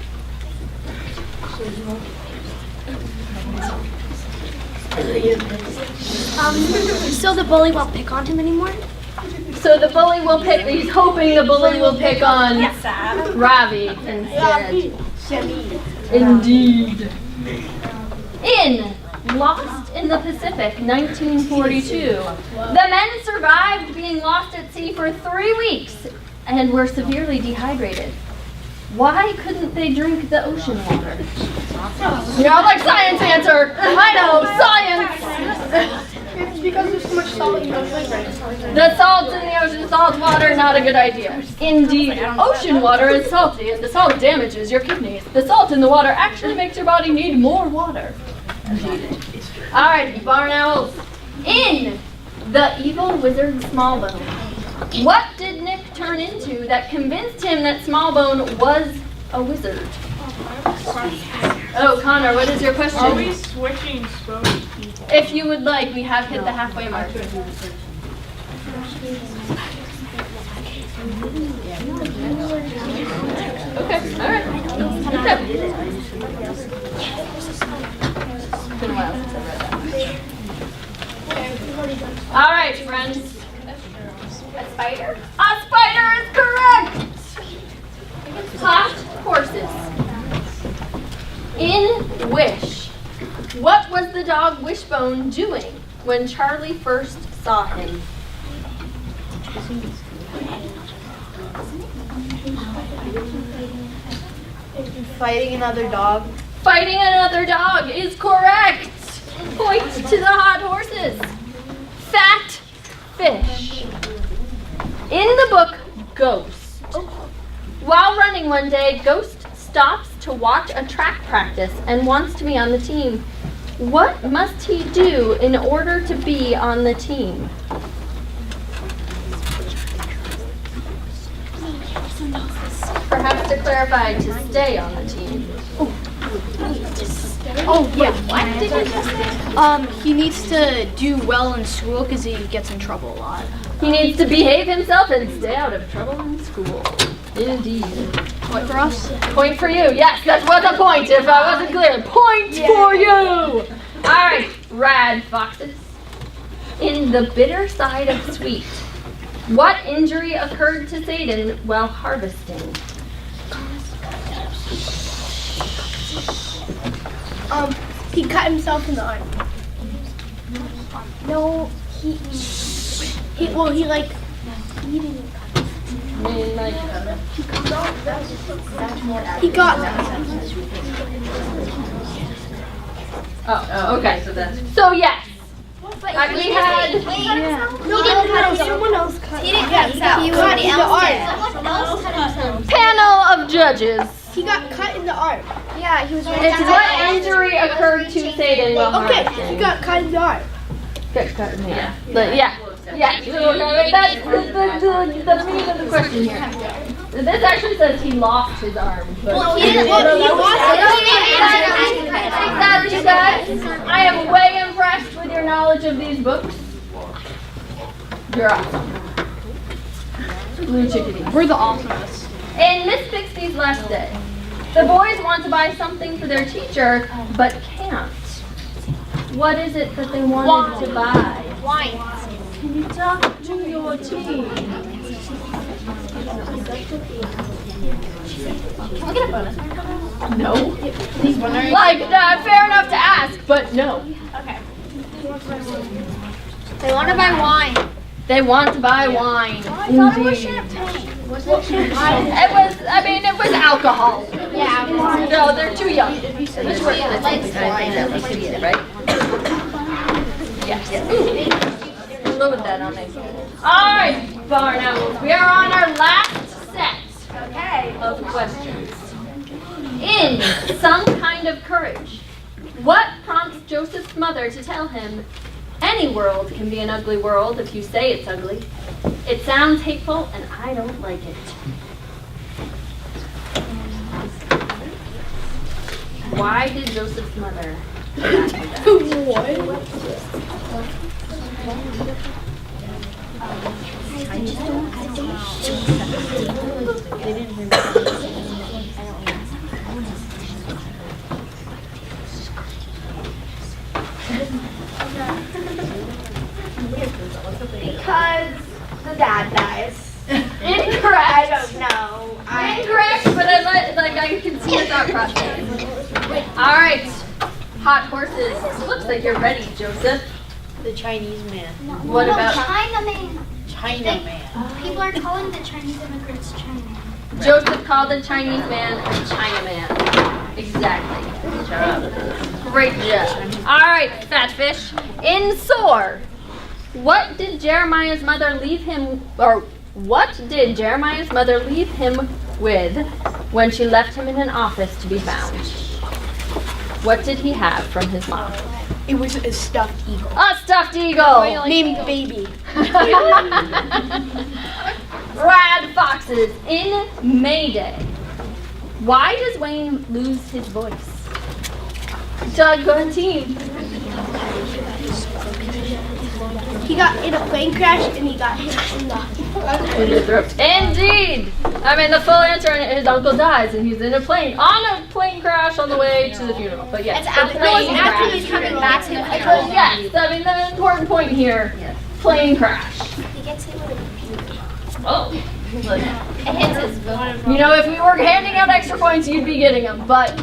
So the bully won't pick on him anymore? So the bully will pick. He's hoping the bully will pick on Ravi instead. Indeed. In Lost in the Pacific, 1942, the men survived being lost at sea for 3 weeks and were severely dehydrated. Why couldn't they drink the ocean water? You know, like science answer. I know, science. It's because there's so much salt in the ocean. The salt in the ocean, salt water, not a good idea. Indeed, ocean water is salty and the salt damages your kidneys. The salt in the water actually makes your body need more water. Alright, barn owls. In The Evil Wizard Smallbone, what did Nick turn into that convinced him that Smallbone was a wizard? Oh, Connor, what is your question? Are we switching spokespeople? If you would like, we have hit the halfway mark. Okay, alright. Okay. It's been a while since I read that. Alright, friends. A spider? A spider is correct! Hot horses. In Wish, what was the dog Wishbone doing when Charlie first saw him? Fighting another dog. Fighting another dog is correct! Point to the hot horses. Fat fish. In the book Ghost, while running one day, Ghost stops to watch a track practice and wants to be on the team. What must he do in order to be on the team? Perhaps to clarify, to stay on the team. Oh, yeah. What did you just say? He needs to do well in school because he gets in trouble a lot. He needs to behave himself and stay out of trouble in school. Indeed. Point for us? Point for you. Yes, that was a point. If I wasn't clear, point for you. All right, Rad Foxes. In The Bitter Side of Sweet, what injury occurred to Satan while harvesting? He cut himself in the arm. No, he like, he didn't cut. He got. Oh, okay. So yes. We had. Someone else cut. He didn't cut himself. Somebody else did. Panel of judges. He got cut in the arm. Yeah, he was right It's what injury occurred to Satan while Okay, harvesting. he got cut in the arm. Get cut in half. But yeah. That's the meaning of the question here. This actually says he lost his arm. But Sadly, guys, I am way impressed with your knowledge of these books. You're awesome. Blue Chickadee. We're the awesomest. In Miss Pixie's last day, the boys want to buy something for their teacher, but can't. What is it that they wanted to buy? Wine. Can you talk to your team? Can we get a bonus point for that? No. Like, fair enough to ask, but no. Okay. They want to buy wine. They want to buy wine. I thought it was champagne. Was it champagne? It was alcohol. Yeah. No, they're too young. Yes. A little bit that on me. All right, Barn Owls. We are on our last set of questions. In Some Kind of Courage, what prompts Joseph's mother to tell him, any world can be an ugly world if you say it's ugly. It sounds hateful and I don't like it. Why did Joseph's mother Because the dad dies. Incorrect. I don't know. Incorrect, but I can see the thought process. All right, hot horses. Looks like you're ready, Joseph. The Chinese man. What about Chinaman? China man. People are calling the Chinese immigrants Chinaman. Joseph called the Chinese man a Chinaman? Exactly. Good job. Great job. All right, fat fish. In Soar, what did Jeremiah's mother leave him, or what did Jeremiah's mother leave him with when she left him in an office to be found? What did he have from his mom? It was a stuffed eagle. A stuffed eagle! Named Baby. Rad foxes in Mayday. Why does Wayne lose his voice? Doug, go team. He got in a plane crash and he got hit in the throat. Indeed! The full answer is his uncle dies and he's in a plane, on a plane crash on the way to the funeral. But yes, It's after he's coming back to the funeral. Yes, the important point here, plane crash. He gets hit with a computer. Oh. It hits his vote. If we were handing out extra points, you'd be getting them, but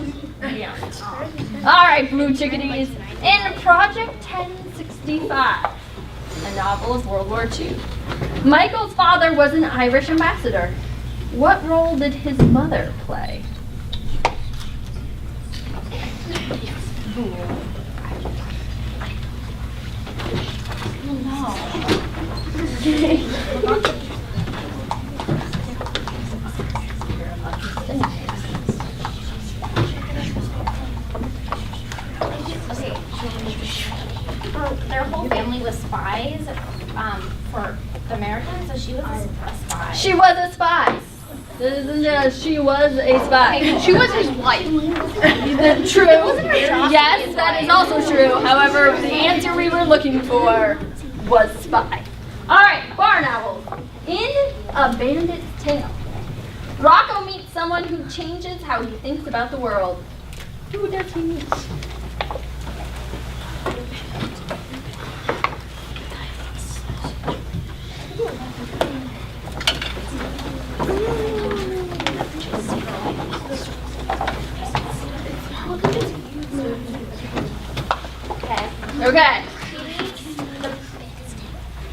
we aren't. All right, Blue Chickadees. In Project 1065, a novel of World War II, Michael's father was an Irish ambassador. What role did his mother play? Their whole family was spies for the Americans, so she was a spy. She was a spy. She was a spy. She was his wife. True. Yes, that is also true. However, the answer we were looking for was spy. All right, Barn Owls. In A Bandit's Tale, Rocco meets someone who changes how he thinks about the world. Who does he meet? Okay.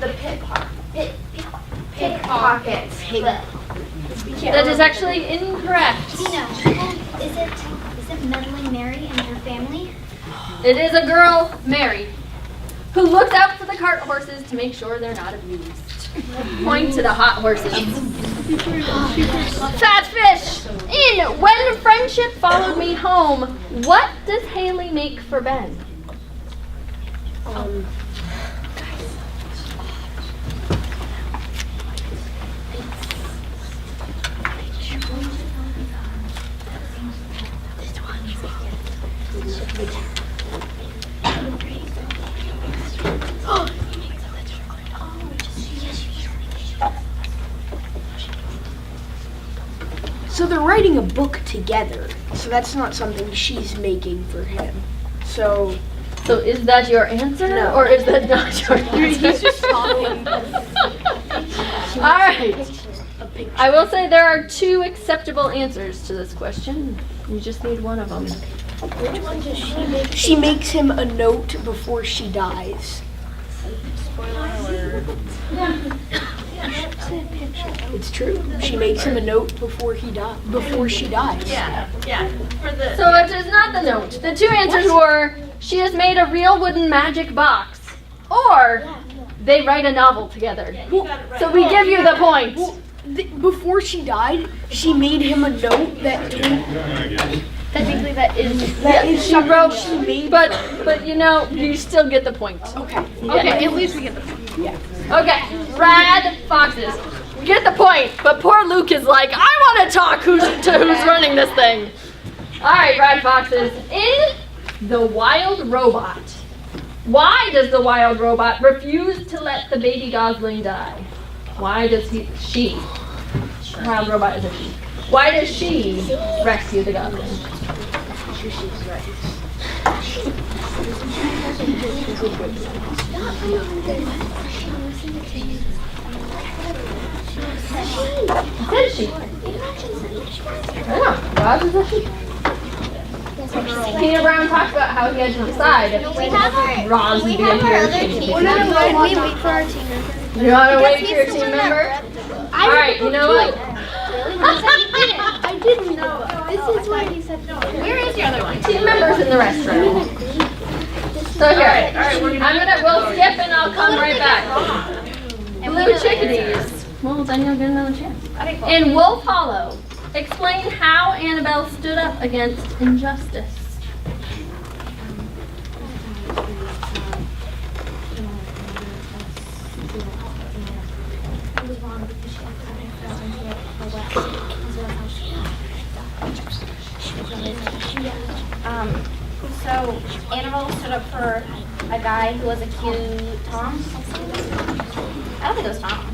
The pickpocket. That is actually incorrect. Tina, is it Meddling Mary and her family? It is a girl, Mary, who looks out for the cart horses to make sure they're not abused. Point to the hot horses. Fat fish! In When Friendship Followed Me Home, what does Haley make for Ben? So they're writing a book together. So that's not something she's making for him. So is that your answer, No. or is that not your answer? He's just talking. All right. I will say there are 2 acceptable answers to this question. You just need one of them. which one does she make? She makes him a note before she dies. It's true. She makes him a note before she dies. Yeah. So it is not the note. The 2 answers were, she has made a real wooden magic box, or they write a novel together. So we give you the point. Well, before she died, she made him a note that Technically that is she something wrote, she made. but you still get the point. Okay. Okay, at least we get the point. Okay, Rad Foxes. We get the point, but poor Luke is like, I want to talk who's running this thing. All right, Rad Foxes. In The Wild Robot, why does the wild robot refuse to let the baby gosling die? Why does she? Wild robot is a she. Why does she rescue the gosling? Said she? I know. Roz is a she. Peter Brown talked about how he had to decide if Roz would be a he or she. We wait for our team member. You want to wait for your team member? All right, you know what? I didn't know. This is why he said no. Where is the other one? Team members in the restroom. So here, we'll skip and I'll come right back. Blue chickadees. Well, then you'll get another chance. In Wolf Hollow, explain how Annabelle stood up against injustice. So Annabelle stood up for a guy who was accused. Tom? I don't think it was Tom.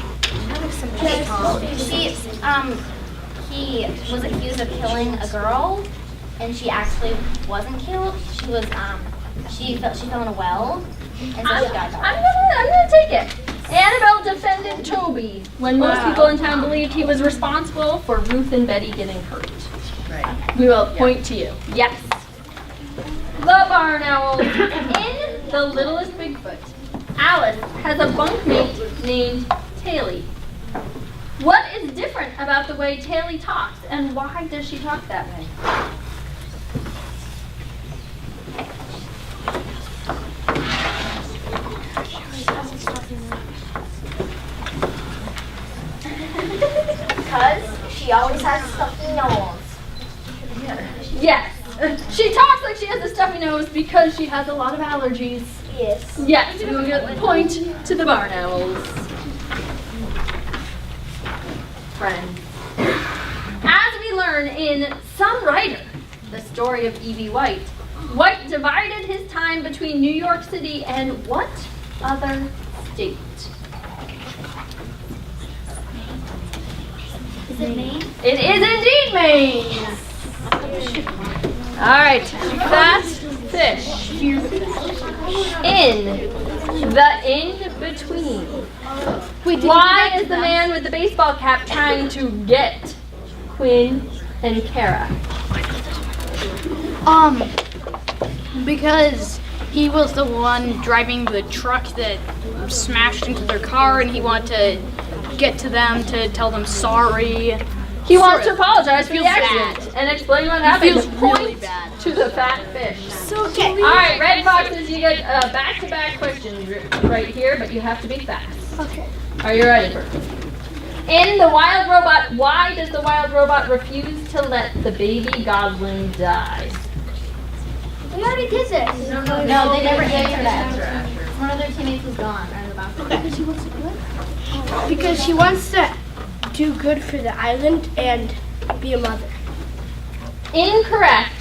He was accused of killing a girl, and she actually wasn't killed. She was she fell in a well, and so she got I'm gonna take it. Annabelle defended Toby when most people in town believed he was responsible for Ruth and Betty getting hurt. Right. We will point to you. Yes. The Barn Owls. In The Littlest Bigfoot, Alice has a bunkmate named Taily. What is different about the way Taily talks, and why does she talk that way? Because she always has stuffy nose. Yes. She talks like she has a stuffy nose because she has a lot of allergies. Yes. Yes, we will get the point to the Barn Owls. Friends. As we learn in Some Writer, the story of E.B. White, White divided his time between New York City and what other state? Is it Maine? It is indeed Maine. All right, fat fish. In the in-between. Why is the man with the baseball cap trying to get Quinn and Kara? Because he was the one driving the truck that smashed into their car, and he wanted to get to them to tell them sorry. He wants to apologize for the Feels accident and explain what happened. feels really Point bad. to the fat fish. Okay. All right, red foxes, you get back-to-back questions right here, but you have to be fast. Okay. Are you ready? In The Wild Robot, why does the wild robot refuse to let the baby gosling die? We already did this. No, they never answered that. One of their teammates was gone or in the bathroom. Because she wants to do good for the island and be a mother. Incorrect.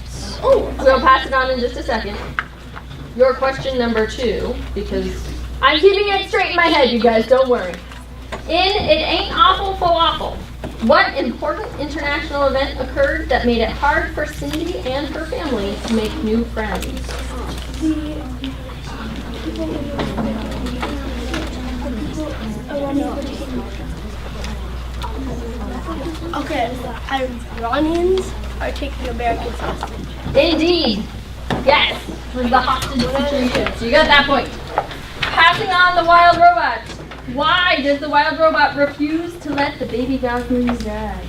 We'll pass it on in just a second. Your question number 2, because I'm keeping it straight in my head, you guys, don't worry. In It Ain't Awful Falafel, what important international event occurred that made it hard for Cindy and her family to make new friends? Okay. Iranians are taking Americans hostage. Indeed. Yes. It was the hostage situation. So you got that point. Passing on the wild robot. Why does the wild robot refuse to let the baby goslings die?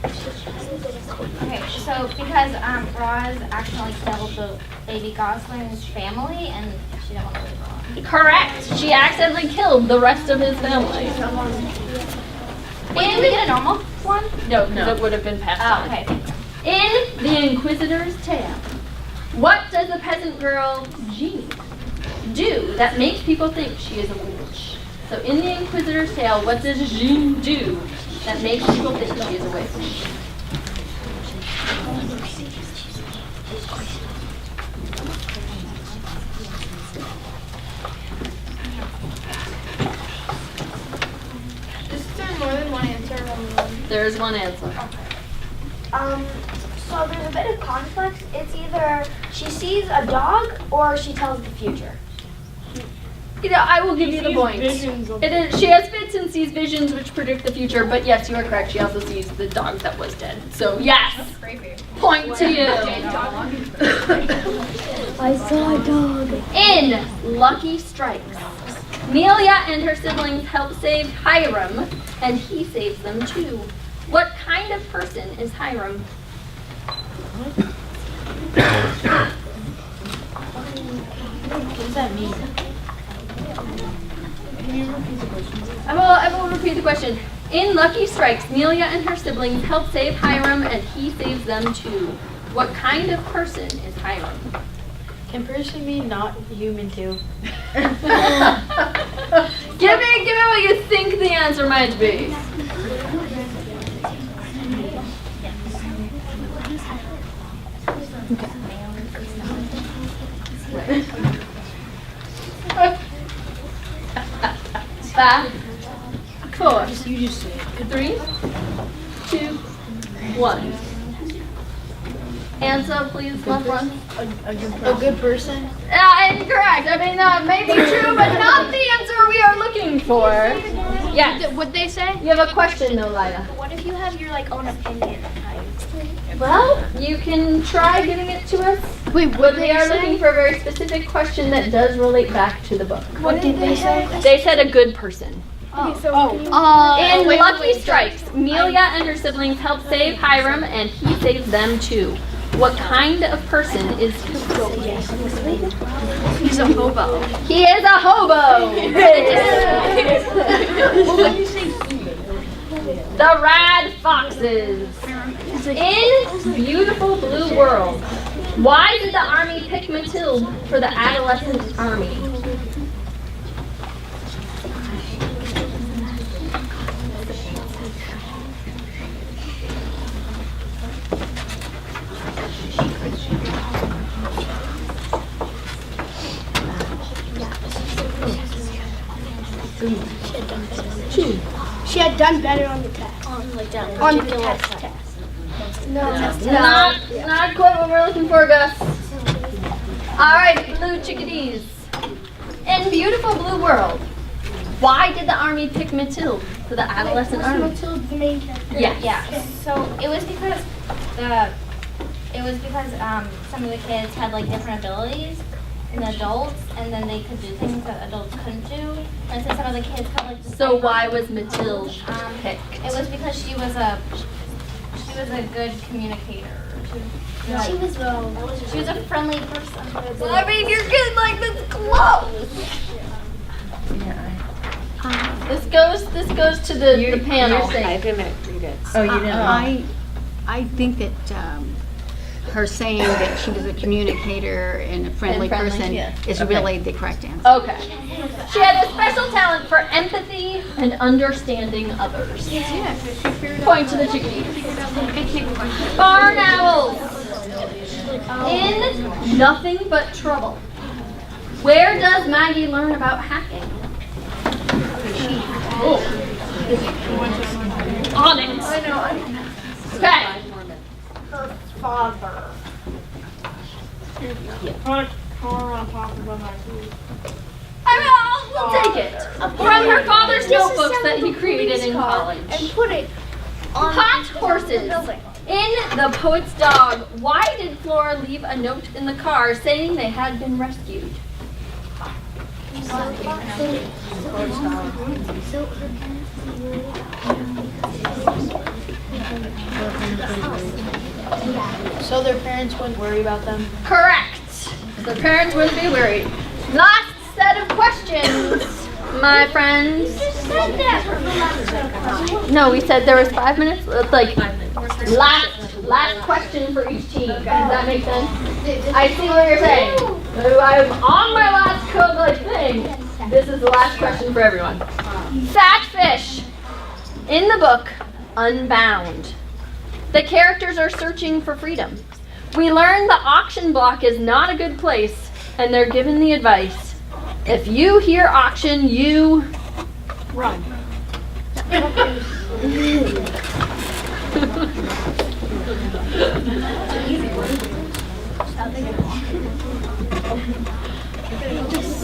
Okay, so because Roz accidentally killed the baby gosling's family and she didn't want to live on. Correct. She accidentally killed the rest of his family. Wait, did we get a normal one? No, that would have been passed on. Oh, okay. In The Inquisitor's Tale, what does the peasant girl Jean do that makes people think she is a witch? So in The Inquisitor's Tale, what does Jean do that makes people think she is a witch? Is there more than one answer? There's one answer. So there's a bit of conflict. It's either she sees a dog or she tells the future. You know, I will give you the point. Visions of It is, she has fits and sees visions which predict the future, but yes, you are correct. She also sees the dog that was dead. So yes, point to you. I saw a dog. In Lucky Strikes, Nelia and her siblings help save Hiram, and he saves them too. What kind of person is Hiram? What does that mean? I will repeat the question. In Lucky Strikes, Nelia and her siblings help save Hiram, and he saves them too. What kind of person is Hiram? Can person mean not human too? Give me what you think the answer might be. Five, 4, You just say it. 3, 2, 1. Answer, please, left one. A good person? Incorrect. I mean, maybe true, but not the answer we are looking for. Yeah. What'd they say? You have a question, though, Lila. What if you have your own opinion? Well, you can try giving it to us. Wait, But what they they are say? looking for a very specific question that does relate back to the book. What did they say? They said a good person. In wait, Lucky wait. Strikes, Melia and her siblings help save Hiram, and he saves them too. What kind of person is he? He's a hobo. He is a hobo. The Rad Foxes. In Beautiful Blue World, why did the army pick Matilde for the adolescent army? She had done better on the test. On the test. Not quite what we're looking for, Gus. All right, blue chickadees. In Beautiful Blue World, why did the army pick Matilde for the adolescent army? Matilda's the main character. Yes. Yeah. So it was because some of the kids had different abilities, and adults, and then they could do things that adults couldn't do. And so some of the kids could like just So play why hockey. was Matilde picked? It was because she was a good communicator. She was a friendly person. Well, I mean, you're getting like this close. This goes to the panel. I didn't read it. Oh, you didn't? I think that her saying that she was a communicator and a friendly friendly, person yeah. is Okay. really the correct answer. Okay. She had a special talent for empathy and understanding others. Point to the chickadees. Barn owls. In Nothing But Trouble. Where does Maggie learn about hacking? On it. I know. Okay. Her father. Put a car on top of my food. We'll take it. From her father's notebooks that he created in college. And put it on Hot horses. the building. In The Poet's Dog, why did Flora leave a note in the car saying they had been rescued? So their parents wouldn't worry about them? Correct. The parents wouldn't be worried. Last set of questions, my friends. No, we said there was 5 minutes. It's like last question for each team. Does that make sense? I see what you're saying. I'm on my last code-like thing. This is the last question for everyone. Fat fish. In the book, Unbound, the characters are searching for freedom. We learn the auction block is not a good place, and they're given the advice: if you hear auction, you Run.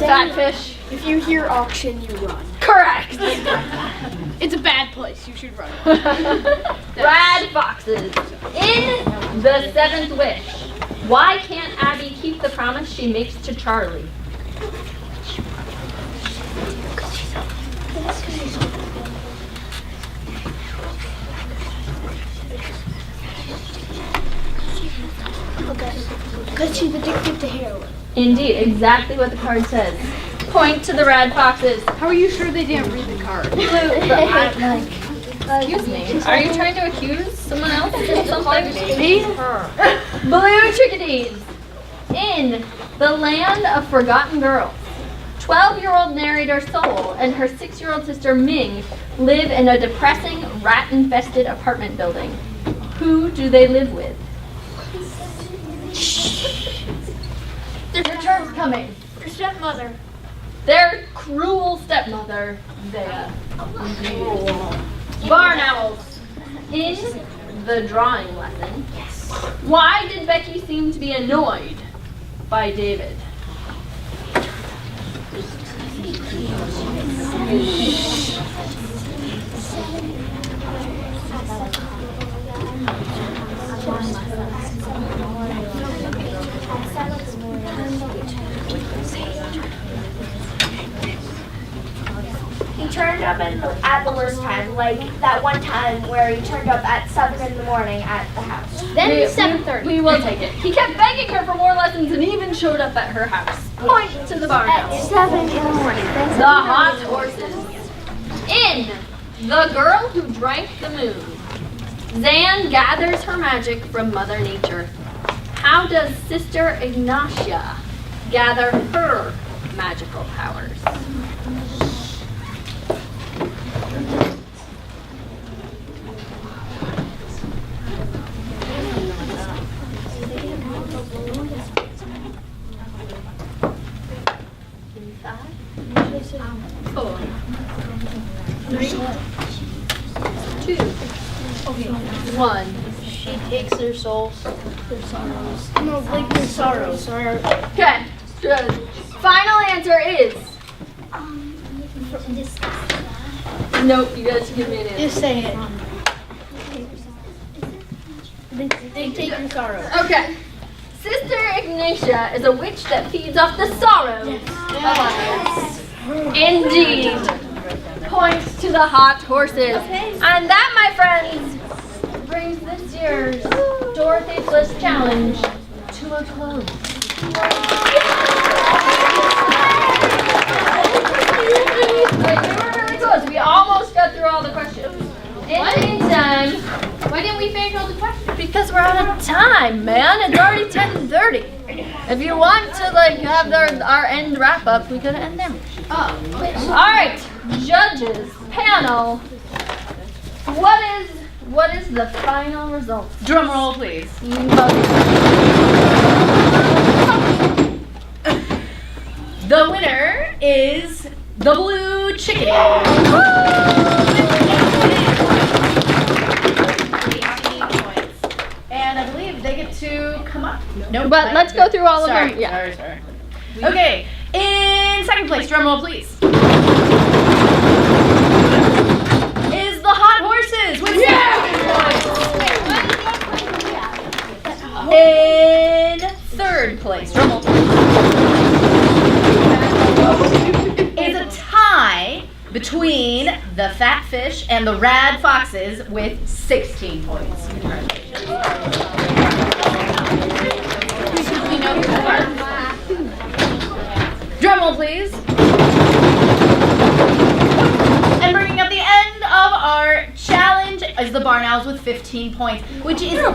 fat fish. If you hear auction, you run. Correct. It's a bad place. You should run. Rad foxes. In The Seventh Wish, why can't Abby keep the promise she makes to Charlie? Because she's addicted to heroin. Indeed, exactly what the card says. Point to the rad foxes. How are you sure they didn't read the card? Excuse me. Are you trying to accuse someone else of something? Me? Blue chickadees. In The Land of Forgotten Girls, 12-year-old narrator Sol and her 6-year-old sister Ming live in a depressing, rat-infested apartment building. Who do they live with? Their turn's coming. Her stepmother. Their cruel stepmother, Zaya. Barn owls. In The Drawing Lesson, why did Becky seem to be annoyed by David? He turned up at the worst time, like that one time where he turned up at 7 in the morning at the house. Then 7:30. We will take it. He kept begging her for more lessons and even showed up at her house. Point to the barn At owls. 7 in the morning. The hot horses. In The Girl Who Drank the Moon, Zan gathers her magic from Mother Nature. How does Sister Ignatia gather her magical powers? Four. 3, 2, 1. She takes their souls, their sorrows. No, like their sorrows. Okay. Good. Final answer is nope. You guys give me an answer. Just say it. They take your sorrows. Okay. Sister Ignatia is a witch that feeds off the sorrows of others. Indeed. Points to the hot horses. And that, my friends, brings this year's Dorothy's List Challenge to a close. Wait, we were really close. We almost got through all the questions. In the meantime, Why didn't we finish all the questions? because we're out of time, man. It's already 10:30. If you want to have our end wrap up, we could end there. Oh, All right, judges, panel. What is the final result? Drum roll, please. The winner is the blue chickadee. 18 points. And I believe they get to come up. No, But let's go through all of sorry, them. Yeah. Sorry. Okay, in second place, drum roll, please. Is the Hot Horses with 16 points. In third place, drum roll, is a tie between the Fat Fish and the Rad Foxes with 16 points. Drum roll, please. And bringing up the end of our challenge is the Barn Owls with 15 points, which is a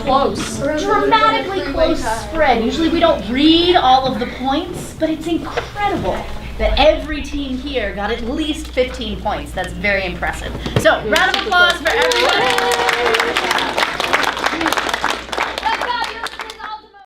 close, dramatically close spread. Usually we don't read all of the points, but it's incredible that every team here got at least 15 points. That's very impressive. So, round of applause for everyone.